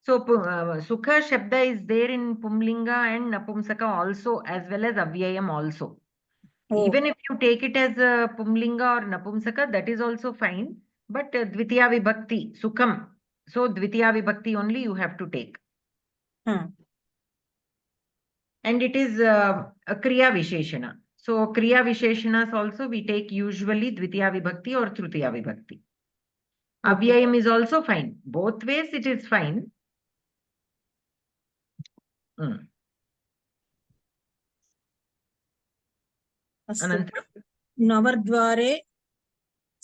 So Sukha Shabda is there in Pumlinga and Napumsaka also, as well as Avyayam also. Even if you take it as a Pumlinga or Napumsaka, that is also fine. But Dvitiya Vibhakti, Sukham. So Dvitiya Vibhakti only you have to take. And it is a Kriya Visheshana. So Kriya Visheshanas also we take usually Dvitiya Vibhakti or Tritiya Vibhakti. Avyayam is also fine. Both ways it is fine. नवद्वारे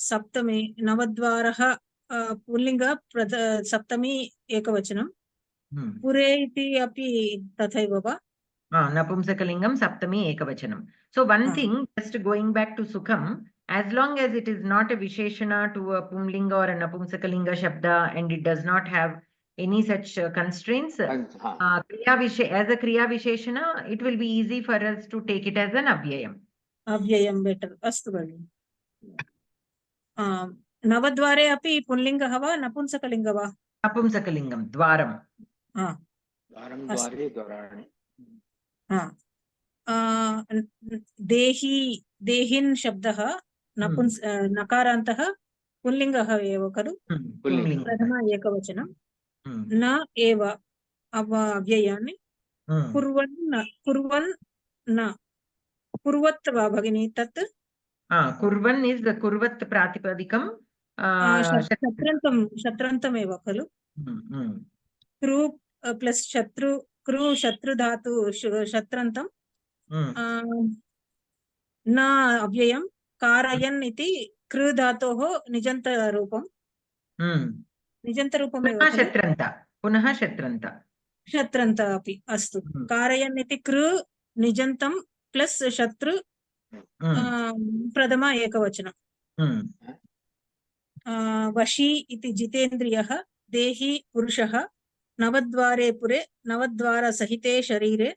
सप्तमी नवद्वारः पुल्लिङ्ग सप्तमी एकवचनं. पुरे इति अपि तथैव वा? Napumsakalingam saptami ekavachanam. So one thing, just going back to Sukham, as long as it is not a Visheshana to a Pumlinga or a Napumsakalinga Shabda and it does not have any such constraints, as a Kriya Visheshana, it will be easy for us to take it as an Avyayam. Avyayam better. Astu bhagini. Navadware api Punlinga va Napumsakalinga va? Napumsakalingam, Dwaram. Dwaram, Dware, Dwarani. देहिन् शब्दः नकारान्तः पुल्लिङ्गः एव खलु? प्रथम एकवचनं. न एव अव्ययानि कुर्वन् न कुर्वत् वा भगिनी तत्? कुर्वन् is the kurvat pratipadikam. शत्रन्तम् एव खलु? कृ प्लस शत्रु कृ शत्रु धातु शत्रन्तं न अव्ययं कारयन् इति कृ धातोः निजन्तरूपं निजन्तरूपमेव पुनः शत्रन्त अपि अस्तु. कारयन् इति कृ निजन्तं प्लस शत्रु प्रथम एकवचनं. वशी इति जितेन्द्रियः देही पुरुषः नवद्वारे पुरे नवद्वार सहिते शरीरे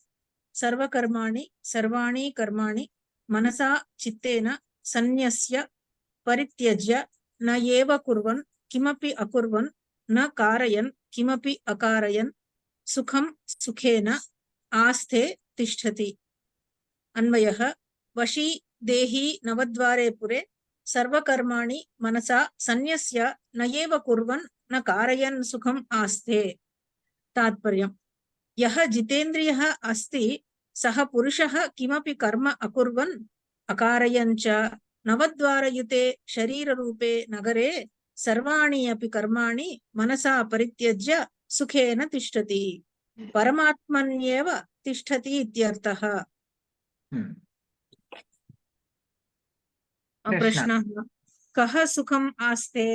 सर्वकर्माणि सर्वाणि कर्माणि मनसा चित्तेन सन्न्यस्य परित्यज्य न एव कुर्वन् किमपि अकुर्वन् न कारयन् किमपि अकारयन् सुखं सुखेन आस्थे तिष्ठति. अन्वयः वशी देही नवद्वारे पुरे सर्वकर्माणि मनसा सन्न्यस्य न एव कुर्वन् न कारयन् सुखम् आस्थे. तात्पर्यं यः जितेन्द्रियः अस्ति सः पुरुषः किमपि कर्म अकुर्वन् अकारयन् च नवद्वारयुते शरीररूपे नगरे सर्वाणि अपि कर्माणि मनसा परित्यज्य सुखेन तिष्ठति. परमात्मन्येव तिष्ठति इत्यर्थः. प्रश्नः कः सुखम् आस्ते?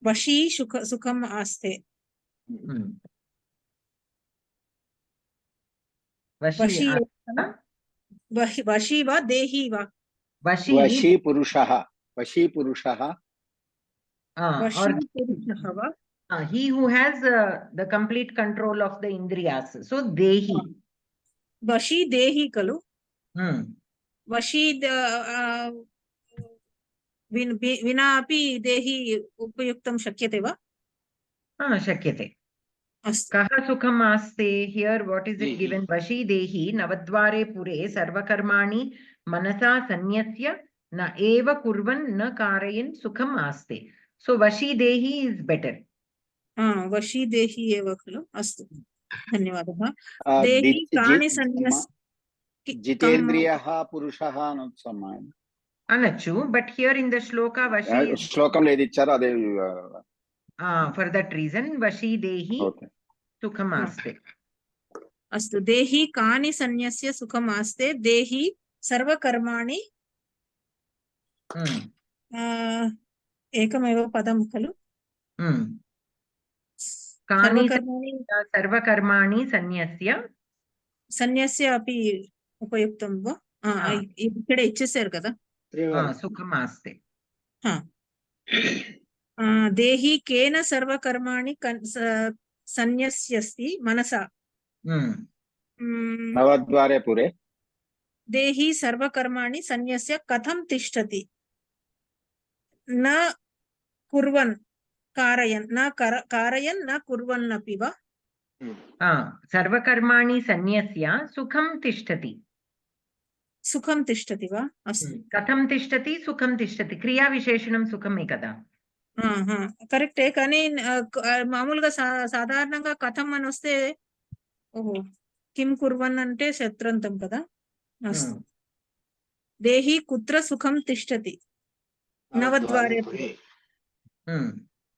वशी सुखम् आस्ते. वशी वा देही वा? वशी पुरुषः वा? He who has the complete control of the indriyas. So dehi. Vashi dehi kalu. Vashi विना अपि देहि उपयुक्तं शक्यते वा? शक्यते. कः सुखम् आस्ते? Here what is it given? वशी देहि नवद्वारे पुरे सर्वकर्माणि मनसा सन्न्यस्य न एव कुर्वन् न कारयन् सुखम् आस्ते. So Vashi Dehi is better. वशी देही एव खलु अस्तु धन्यवादः देही कानि सन्न्यस् जितेन्द्रियः पुरुषः अनुत्समाय Anachu, but here in the shloka Vashi is శ్లోకంలో ఏది ఇచ్చారో అదే for that reason Vashi Dehi okay Sukham Aste. अस्तु देही कानि सन्न्यस्य सुखम् आस्ते देही सर्वकर्माणि एकमेव पदं खलु कानि सर्वकर्माणि सर्वकर्माणि సన్యస్య अपि ఉపయుక్తం వా ఇక్కడ ఇచ్చేసారు కదా సుఖం ఆస్తే దేహి కేన సర్వకర్మాణి సన్యస్యస్తి మనసా నవద్వారే పురే దేహి సర్వకర్మాణి సన్యస్య కథం తిష్టతి న కుర్వన్ कारयन् न कारयन् न कुर्वन् अपि वा सर्वकर्माणि सन्न्यस्य सुखं तिष्ठति वा अस्तु कथं तिष्ठति सुखं तिष्ठति क्रियाविशेषणं सुखमे కదా కరెక్టే కానీ మామూలుగా సాధారణంగా కథం అని వస్తే ఓహో కిం కుర్వన్ అంటే శత్రంతం కదా అస్తు దేహి కుత్ర సుఖం తిష్టతి నవద్వారే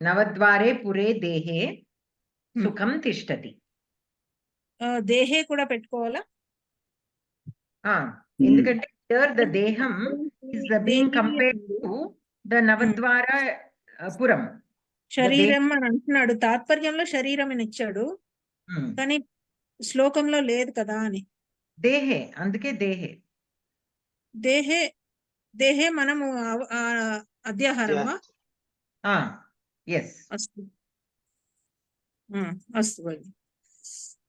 నవద్వారే పురే దేహే సుఖం తిష్టతి దేహే కూడా పెట్టుకోవాలా ఎందుకంటే here the deham is being compared to the నవద్వార పురం శరీరం అని అంటున్నాడు తాత్పర్యంలో శరీరం అని ఇచ్చాడు కానీ శ్లోకంలో లేదు కదా అని దేహే అందుకే దేహే దేహే దేహే మనము అధ్యాహారమా yes అస్తు అస్తు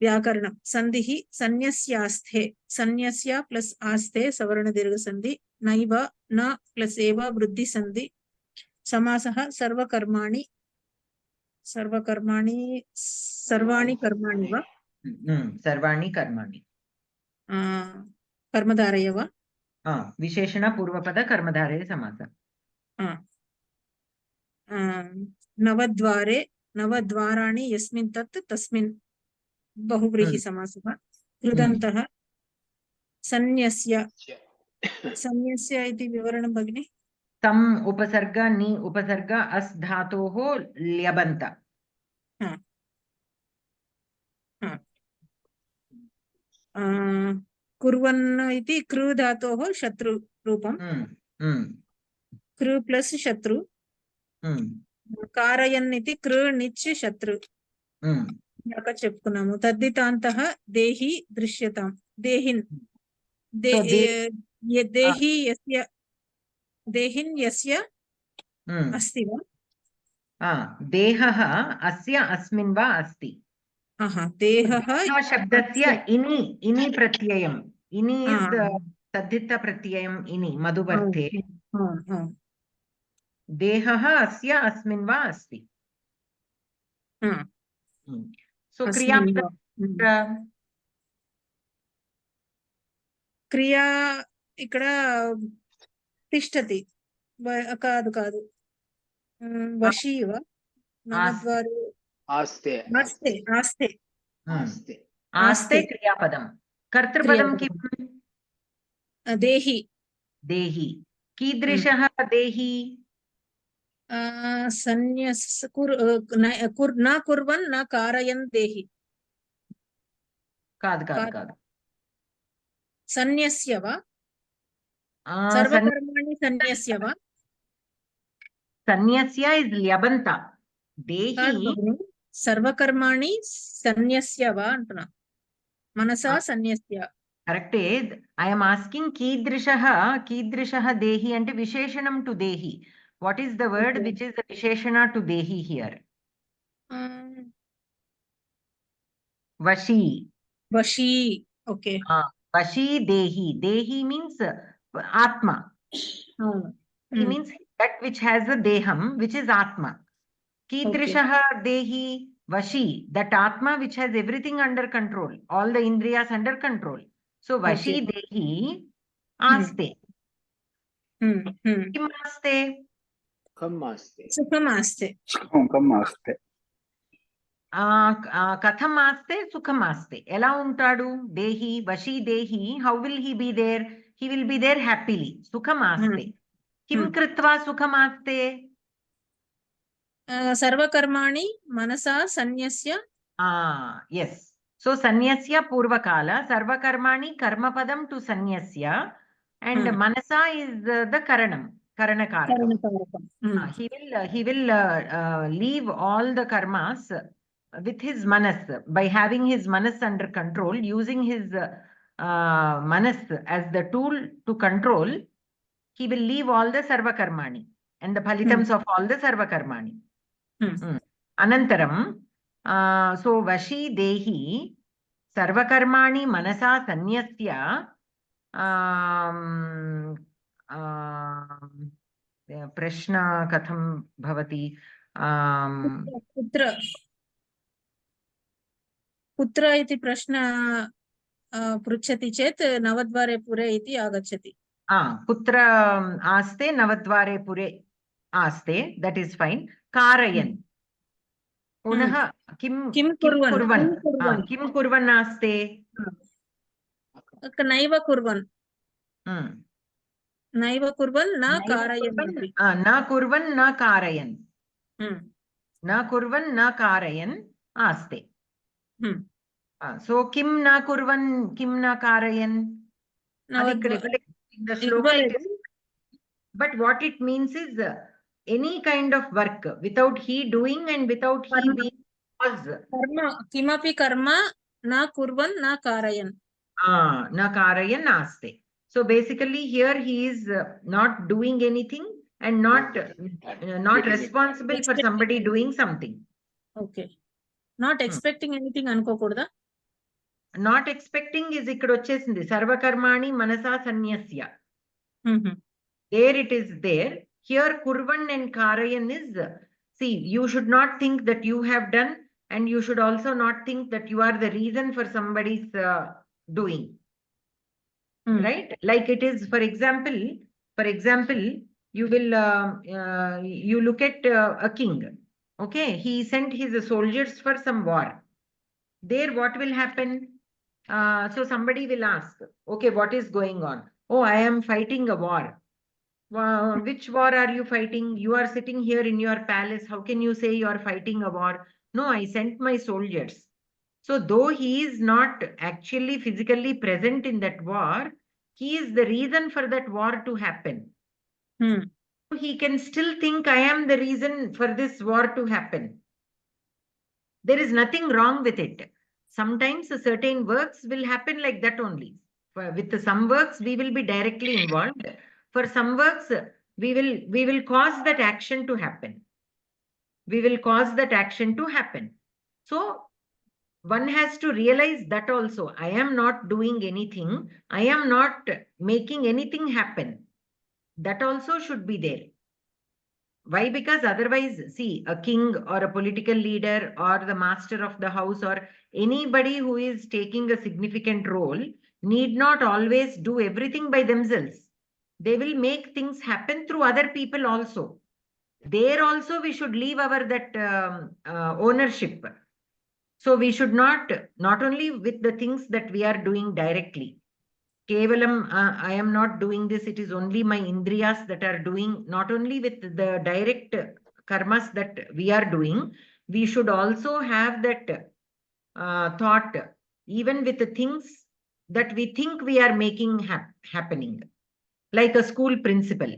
వ్యాకరణం సంధిః సన్యస్యాస్థే సన్యస్య ప్లస్ ఆస్థే సవర్ణ దీర్ఘ సంధి నైవ న ప్లస్ ఏవ వృద్ధి సంధి సమాసః సర్వకర్మాణి సర్వకర్మాణి సర్వాణి కర్మాణి వా సర్వాణి కర్మాణి కర్మధారయ వా విశేషణ పూర్వపద కర్మధారయ సమాస నవద్వారే నవద్వారాణి యస్మిన్ తత్ తస్మిన్ బహువ్రీహి సమాసః కృదంతః సన్యస్య సన్యస్య इति వివరణం భగిని తం ఉపసర్గ ని ఉపసర్గ అస్ ధాతోః ల్యబంత కుర్వన్ इति కృ ధాతోః శత్రు రూపం కృ ప్లస్ శత్రు కారయన్ इति కృ నిచ్ శత్రు చెప్పుకున్నాము తద్దితాంతః దేహి దృశ్యతాం దేహిన్ దేహి యస్య దేహిన్ యస్య అస్తి వా దేహః అస్య అస్మిన్ వా అస్తి దేహః శబ్దస్య ఇని ఇని ప్రత్యయం ఇని తద్దిత ప్రత్యయం ఇని మధువర్తే దేహః అస్య అస్మిన్ వా అస్తి సో క్రియా ఇక్కడ తిష్టతి కాదు కాదు వశీవ నవద్వారే ఆస్తే ఆస్తే ఆస్తే ఆస్తే ఆస్తే క్రియాపదం కర్తృపదం కిం దేహి దేహి కీదృశః దేహి సన్యస్ న కుర్వన్ న కారయన్ దేహి కాదు కాదు కాదు సన్యస్య వా సర్వకర్మాణి సన్యస్య వా సన్యస్య ఇస్ ల్యబంత దేహి సర్వకర్మాణి సన్యస్య వా అంటున్నా మనసా సన్యస్య కరెక్టే ఐఎమ్ ఆస్కింగ్ కీదృశః దేహి అంటే విశేషణం టు దేహి what is the word which is the visheshana to dehi here vashi okay vashi dehi means atma he means that which has a deham which is atma kidrishah dehi vashi that atma which has everything under control all the indriyas under control so vashi dehi aste kim aste Kamaste. Sukhamaste. Kamaste. Kathamaste, Sukhamaste. Ela untadu, Dehi, Vashi Dehi. How will he be there? He will be there happily. Sukhamaste. Kim kritva Sukhamaste? Sarvakarmani manasa sanyasya. Yes. So sanyasya purvakala, sarvakarmani karmapadam to sanyasya, and manasa is the karanam, karanakarakam. He will leave all the karmas with his manas, by having his manas under control, using his manas as the tool to control. He will leave all the sarvakarmani and the phalitams of all the sarvakarmani. Anantaram, so vashi dehi sarvakarmani manasa sanyasya prashna katham bhavati. Putra iti prashna पृच्छति चेत् नवद्वारे पुरे इति आगच्छति. कुत्र आस्ते नवद्वारे पुरे आस्ते, that is fine. Karayan. पुनः किं कुर्वन् आस्ते? नैव कुर्वन्. नैव कुर्वन् न कारयन्. न कुर्वन् न कारयन्. न कुर्वन् न कारयन् आस्ते. So kim na kurvan, kim na karayan. The sloka, but what it means is any kind of work without he doing and without he being caused. Karma, kimapi karma na kurvan na karayan. Na karayan aste. So basically here he is not doing anything and not responsible for somebody doing something. Okay. Not expecting anything anukokuda. Not expecting is ikkada vachesindi sarvakarmani manasa sanyasya. There it is there. Here kurvan and karayan is, see, you should not think that you have done, and you should also not think that you are the reason for somebody's doing. Right? Like it is, for example, you will you look at a king. Okay, he sent his soldiers for some war. There what will happen? So somebody will ask, okay, what is going on? Oh, I am fighting a war. Which war are you fighting? You are sitting here in your palace. How can you say you are fighting a war? No, I sent my soldiers. So though he is not actually physically present in that war, he is the reason for that war to happen. He can still think, I am the reason for this war to happen. There is nothing wrong with it. Sometimes certain works will happen like that only. With some works, we will be directly involved. For some works, we will cause that action to happen. We will cause that action to happen. So one has to realize that also. I am not doing anything. I am not making anything happen. That also should be there. Why? Because otherwise, see, a king or a political leader or the master of the house or anybody who is taking a significant role need not always do everything by themselves. They will make things happen through other people also. There also we should leave our ownership. So we should not only with the things that we are doing directly. Kevalam, I am not doing this. It is only my indriyas that are doing, not only with the direct karmas that we are doing. We should also have that thought, even with the things that we think we are making happening. Like a school principal,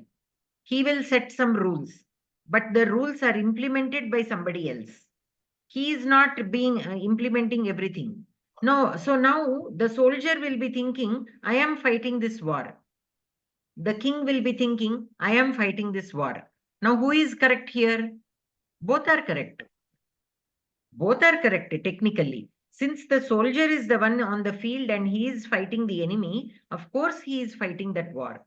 he will set some rules, but the rules are implemented by somebody else. He is not being implementing everything. No, so now the soldier will be thinking, I am fighting this war. The king will be thinking, I am fighting this war. Now who is correct here? Both are correct. Both are correct technically. Since the soldier is the one on the field and he is fighting the enemy, of course he is fighting that war.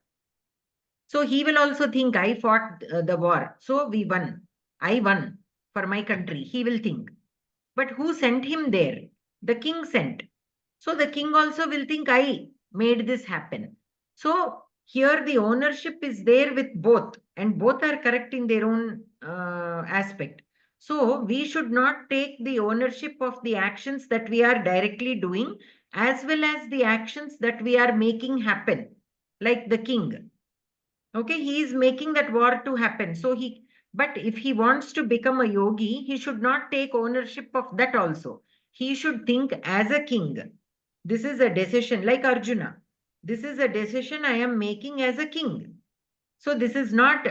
So he will also think, I fought the war, so we won. I won for my country, he will think. But who sent him there? The king sent. So the king also will think, I made this happen. So Here the ownership is there with both, and both are correct in their own aspect. So we should not take the ownership of the actions that we are directly doing, as well as the actions that we are making happen, like the king. Okay, he is making that war to happen. So but if he wants to become a yogi, he should not take ownership of that also. He should think as a king. This is a decision, like Arjuna. This is a decision I am making as a king. So this is not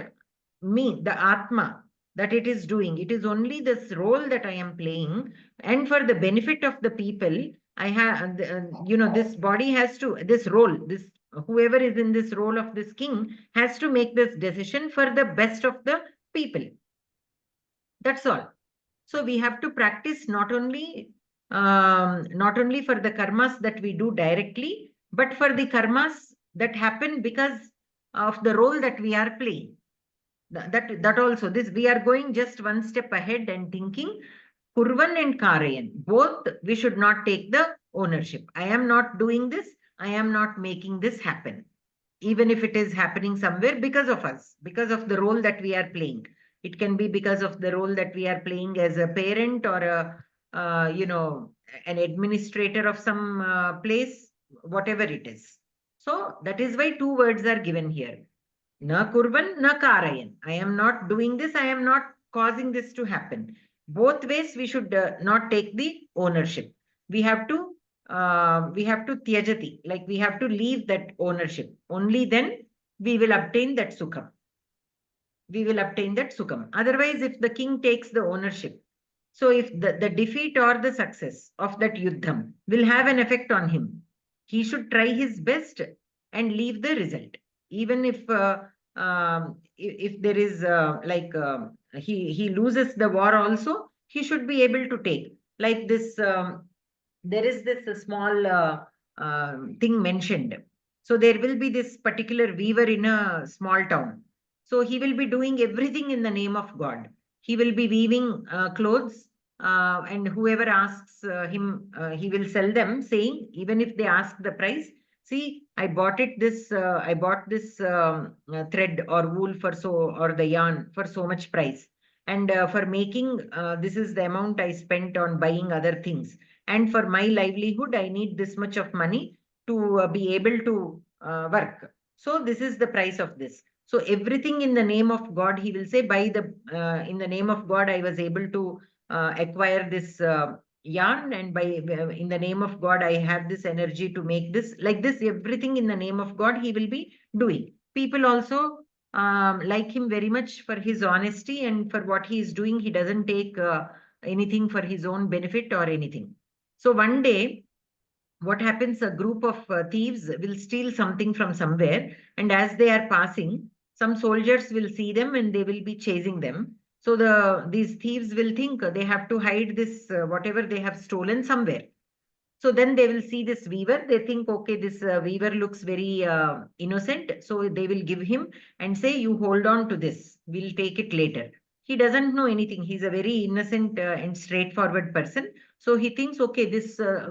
me, the Atma, that it is doing. It is only this role that I am playing. And for the benefit of the people, I have, this body has to, this role, this whoever is in this role of this king has to make this decision for the best of the people. That's all. So we have to practice not only for the karmas that we do directly, but for the karmas that happen because of the role that we are playing. That also, this we are going just one step ahead and thinking kurvan and karayan. Both we should not take the ownership. I am not doing this. I am not making this happen. Even if it is happening somewhere because of us, because of the role that we are playing. It can be because of the role that we are playing as a parent or an administrator of some place, whatever it is. So that is why two words are given here. Na kurvan, na karayan. I am not doing this. I am not causing this to happen. Both ways we should not take the ownership. We have to tyajati, like we have to leave that ownership. Only then we will obtain that sukham. We will obtain that sukham. Otherwise, if the king takes the ownership, so if the defeat or the success of that yuddham will have an effect on him, he should try his best and leave the result. Even if there is he loses the war also, he should be able to take. Like this, there is this small thing mentioned. So there will be this particular weaver in a small town. So he will be doing everything in the name of God. He will be weaving clothes, and whoever asks him, he will sell them, saying, even if they ask the price, see, I bought this thread or wool or the yarn for so much price. And for making, this is the amount I spent on buying other things. And for my livelihood, I need this much of money to be able to work. So this is the price of this. So everything in the name of God, he will say, in the name of God, I was able to acquire this yarn, and in the name of God, I have this energy to make this. Like this, everything in the name of God, he will be doing. People also like him very much for his honesty and for what he is doing. He doesn't take anything for his own benefit or anything. So one day, what happens, a group of thieves will steal something from somewhere, and as they are passing, some soldiers will see them and they will be chasing them. So these thieves will think they have to hide this whatever they have stolen somewhere. So then they will see this weaver. They think, okay, this weaver looks very innocent. So they will give him and say, you hold on to this. We'll take it later. He doesn't know anything. He's a very innocent and straightforward person. So he thinks, okay, this the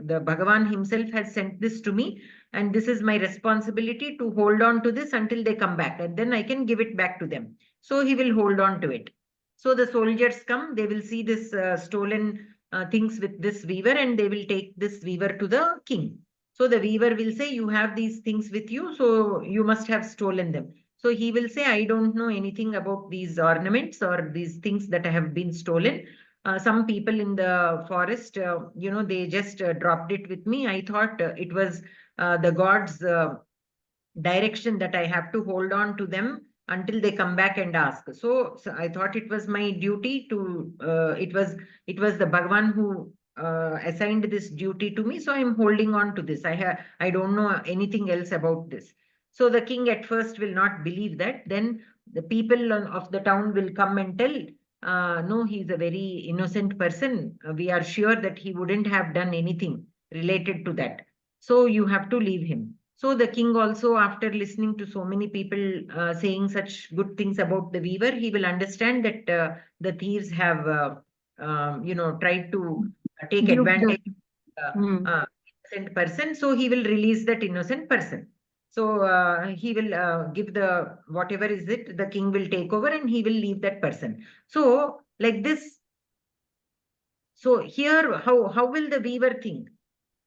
Bhagavan himself has sent this to me, and this is my responsibility to hold on to this until they come back, and then I can give it back to them. So he will hold on to it. So the soldiers come. They will see this stolen things with this weaver, and they will take this weaver to the king. So the weaver will say, you have these things with you, so you must have stolen them. So he will say, I don't know anything about these ornaments or these things that have been stolen. Some people in the forest, they just dropped it with me. I thought it was the God's direction that I have to hold on to them until they come back and ask. So I thought it was my duty to, it was the Bhagavan who assigned this duty to me. So I'm holding on to this. I don't know anything else about this. So the king at first will not believe that. Then the people of the town will come and tell, no, he's a very innocent person. We are sure that he wouldn't have done anything related to that. So you have to leave him. So the king also, after listening to so many people saying such good things about the weaver, he will understand that the thieves have, tried to take advantage of innocent person. So he will release that innocent person. So he will give the whatever is it, the king will take over and he will leave that person. So like this. So here, how will the weaver think?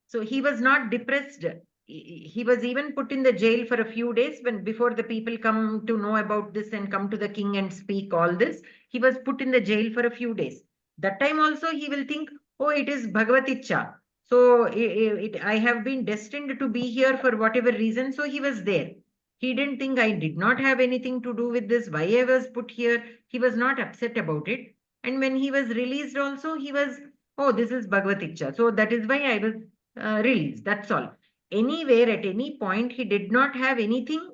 So he was not depressed. He was even put in the jail for a few days when before the people come to know about this and come to the king and speak all this. He was put in the jail for a few days. That time also he will think, oh, it is bhAratIya. So I have been destined to be here for whatever reason. So he was there. He didn't think I did not have anything to do with this. Why I was put here? He was not upset about it. And when he was released also, he was, oh, this is bhAratIya. So that is why I was released. That's all. Anywhere at any point, he did not have anything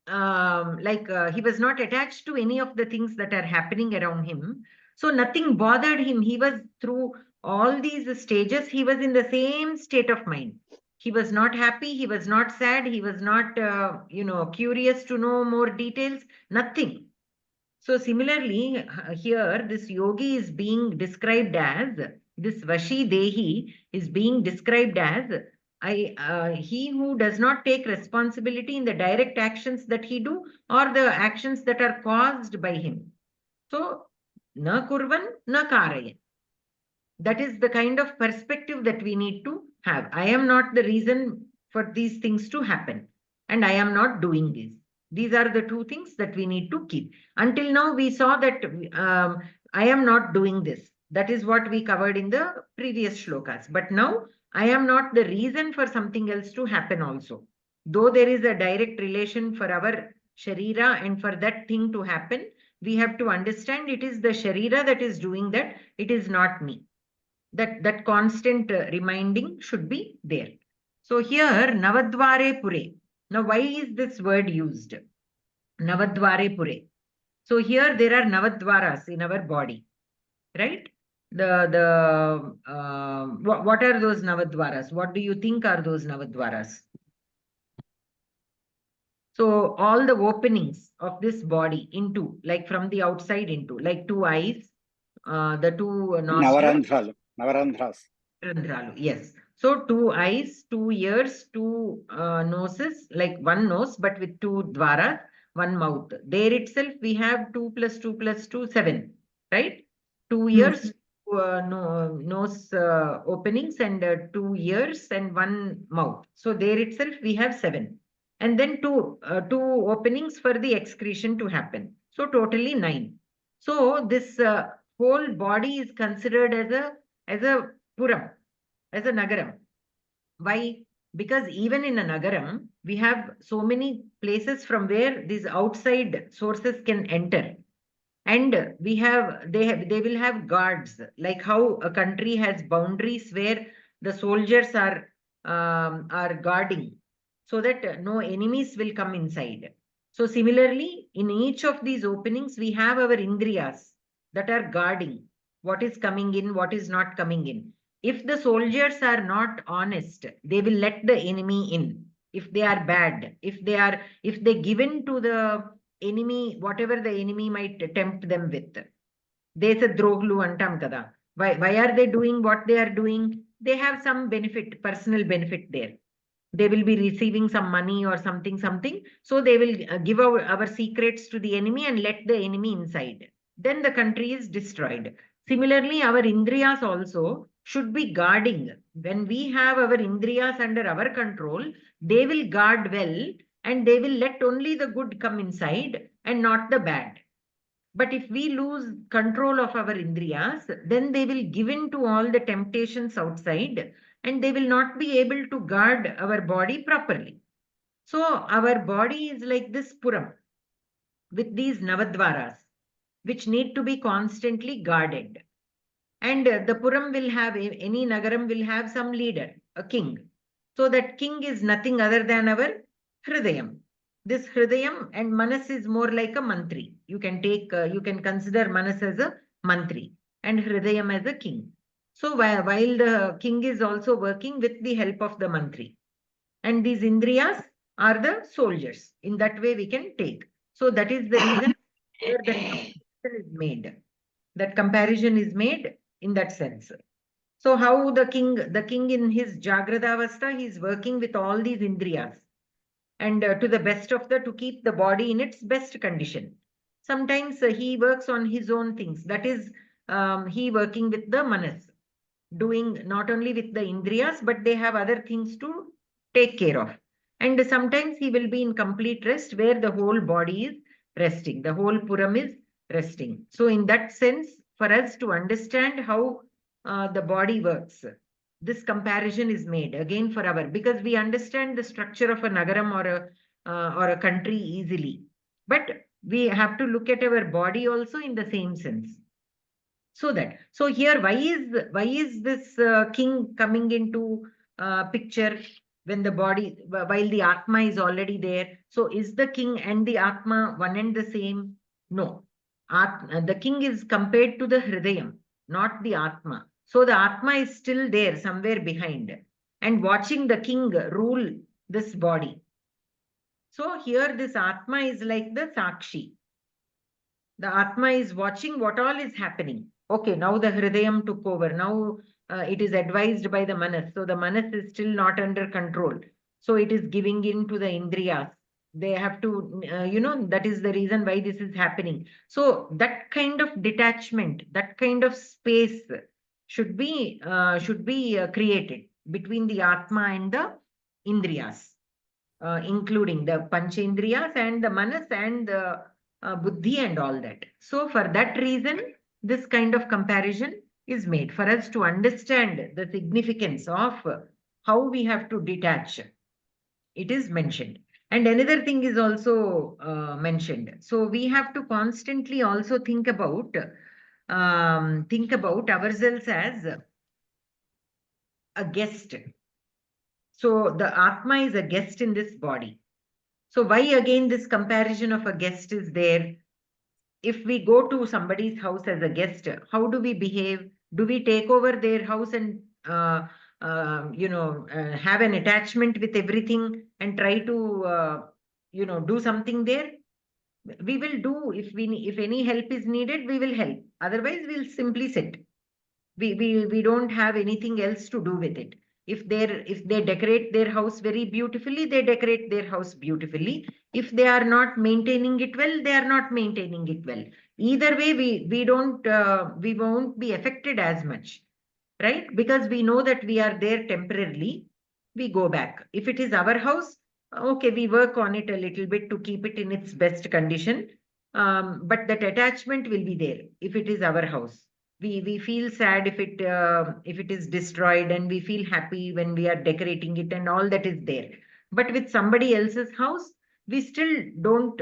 he was not attached to any of the things that are happening around him. So nothing bothered him. He was through all these stages. He was in the same state of mind. He was not happy. He was not sad. He was not, curious to know more details. Nothing. So similarly, here this yogi is being described as, this Vashi Dehi is being described as he who does not take responsibility in the direct actions that he do or the actions that are caused by him. So, na kurvan, na karayan. That is the kind of perspective that we need to have. I am not the reason for these things to happen, and I am not doing this. These are the two things that we need to keep. Until now, we saw that I am not doing this. That is what we covered in the previous shlokas. But now, I am not the reason for something else to happen also. Though there is a direct relation for our sharira and for that thing to happen, we have to understand it is the sharira that is doing that. It is not me. That constant reminding should be there. So here, Navadvare Pure. Now, why is this word used? Navadvare Pure. So here there are Navadvaras in our body, right? What are those Navadvaras? What do you think are those Navadvaras? So all the openings of this body into, like from the outside into, like two eyes, the two nostrils. Navarandhras. Yes. So two eyes, 2 ears, 2 noses, like one nose, but with 2 dwaras, one mouth. There itself we have 2 plus 2 plus 2, 7, right? 2 ears, nose openings and 2 ears and 1 mouth. So there itself we have 7. And then two openings for the excretion to happen. So totally 9. So this whole body is considered as a Puram, as a Nagaram. Why? Because even in a Nagaram, we have so many places from where these outside sources can enter. And they will have guards, like how a country has boundaries where the soldiers are guarding so that no enemies will come inside. So similarly, in each of these openings, we have our Indriyas that are guarding what is coming in, what is not coming in. If the soldiers are not honest, they will let the enemy in. If they are bad, if they give in to the enemy, whatever the enemy might tempt them with. There's a droglu antam kada. Why are they doing what they are doing? They have some benefit, personal benefit there. They will be receiving some money or something. So they will give our secrets to the enemy and let the enemy inside. Then the country is destroyed. Similarly, our Indriyas also should be guarding. When we have our Indriyas under our control, they will guard well and they will let only the good come inside and not the bad. But if we lose control of our Indriyas, then they will give in to all the temptations outside and they will not be able to guard our body properly. So our body is like this Puram with these Navadvaras, which need to be constantly guarded. And the Puram will have, any Nagaram will have some leader, a king. So that king is nothing other than our Hridayam. This Hridayam and Manas is more like a mantri. You can consider Manas as a mantri and Hridayam as a king. So while the king is also working with the help of the mantri. And these Indriyas are the soldiers. In that way we can take. So that is the reason that comparison is made. That comparison is made in that sense. So how the king in his Jagrata Avastha, he is working with all these indriyas and to the best of to keep the body in its best condition. Sometimes he works on his own things. That is, he working with the manas, doing not only with the indriyas, but they have other things to take care of. And sometimes he will be in complete rest where the whole body is resting, the whole puram is resting. So in that sense, for us to understand how the body works, this comparison is made again for our, because we understand the structure of a nagaram or a country easily, but we have to look at our body also in the same sense. So here, why is this king coming into picture when the body, while the Atma is already there? So is the king and the Atma one and the same? No. The king is compared to the Hridayam, not the Atma. So the Atma is still there somewhere behind and watching the king rule this body. So here this Atma is like the Sakshi. The Atma is watching what all is happening. Okay, now the Hridayam took over. Now it is advised by the Manas. So the Manas is still not under control. So it is giving in to the Indriyas. They have to, that is the reason why this is happening. So that kind of detachment, that kind of space should be created between the Atma and the Indriyas, including the Panchendriyas and the Manas and the buddhi and all that. So for that reason, this kind of comparison is made for us to understand the significance of how we have to detach. It is mentioned. And another thing is also mentioned. So we have to constantly also think about ourselves as a guest. So the Atma is a guest in this body. So why again this comparison of a guest is there? If we go to somebody's house as a guest, how do we behave? Do we take over their house and have an attachment with everything and try to do something there? We will do. If any help is needed, we will help. Otherwise, we'll simply sit. We don't have anything else to do with it. If they decorate their house very beautifully, they decorate their house beautifully. If they are not maintaining it well, they are not maintaining it well. Either way, we won't be affected as much, right? Because we know that we are there temporarily. We go back. If it is our house, okay, we work on it a little bit to keep it in its best condition. But that attachment will be there if it is our house. We feel sad if it is destroyed, and we feel happy when we are decorating it, and all that is there. But with somebody else's house, we still don't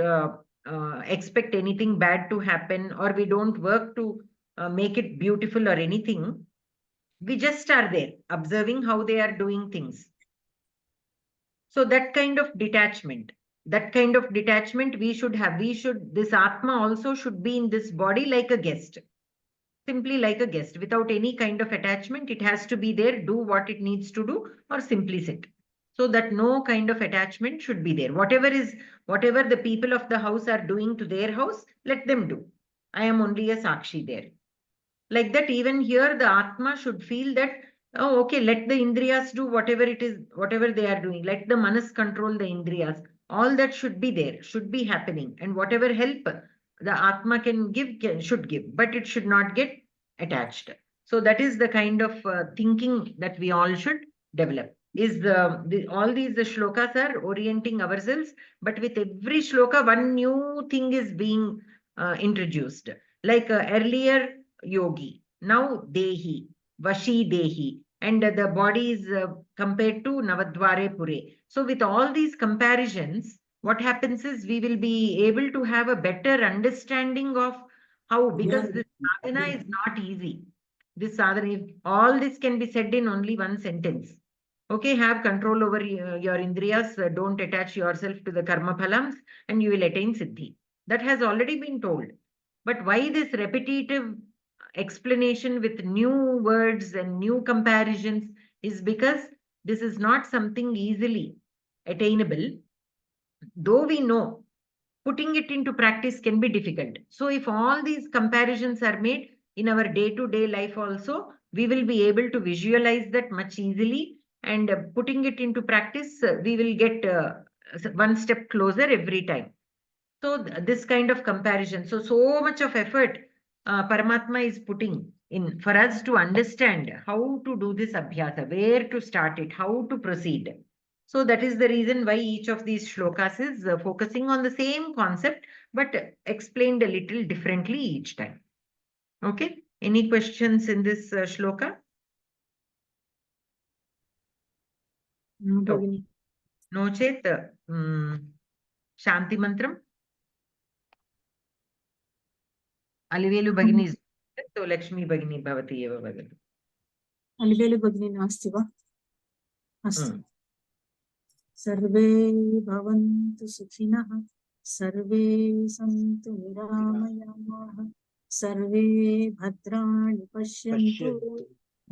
expect anything bad to happen, or we don't work to make it beautiful or anything. We just are there observing how they are doing things. So that kind of detachment we should have. This Atma also should be in this body like a guest. Simply like a guest, without any kind of attachment. It has to be there, do what it needs to do, or simply sit. So that no kind of attachment should be there. Whatever the people of the house are doing to their house, let them do. I am only a Sakshi there. Like that, even here, the Atma should feel that, oh, okay, let the Indriyas do whatever it is, whatever they are doing. Let the Manas control the Indriyas. All that should be there, should be happening. And whatever help the Atma can give, should give, but it should not get attached. So that is the kind of thinking that we all should develop. All these shlokas are orienting ourselves, but with every shloka, one new thing is being introduced. Like earlier, yogi, now dehi, vashi dehi, and the body is compared to Navadvare Pure. So with all these comparisons, what happens is we will be able to have a better understanding of how, because this sadhana is not easy. This sadhana, all this can be said in only one sentence. Okay, have control over your indriyas, don't attach yourself to the karma phalams, and you will attain siddhi. That has already been told. But why this repetitive explanation with new words and new comparisons is because this is not something easily attainable. Though we know, putting it into practice can be difficult. So if all these comparisons are made in our day-to-day life also, we will be able to visualize that much easily, and putting it into practice, we will get one step closer every time. So this kind of comparison, so much of effort Paramatma is putting in for us to understand how to do this abhyasa, where to start it, how to proceed. So that is the reason why each of these shlokas is focusing on the same concept, but explained a little differently each time. Okay, any questions in this shloka? No, Bhagini. No chet Shanti mantram. Alivelu Bhagini is, so Lakshmi Bhagini bhavati eva vagatu. Alivelu Bhagini नास्ति वा? अस्तु. सर्वे भवन्तु सुखिनः, सर्वे सन्तु निरामयाः, सर्वे भद्राणि पश्यन्तु,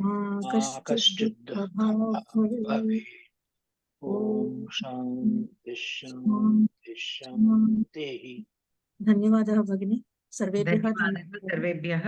मा कश्चित् दुःखभाग् भवेत्. ॐ शान्ति शान्ति शान्तिः. धन्यवादः भगिनी. सर्वेभ्यः धन्यवादः सर्वेभ्यः.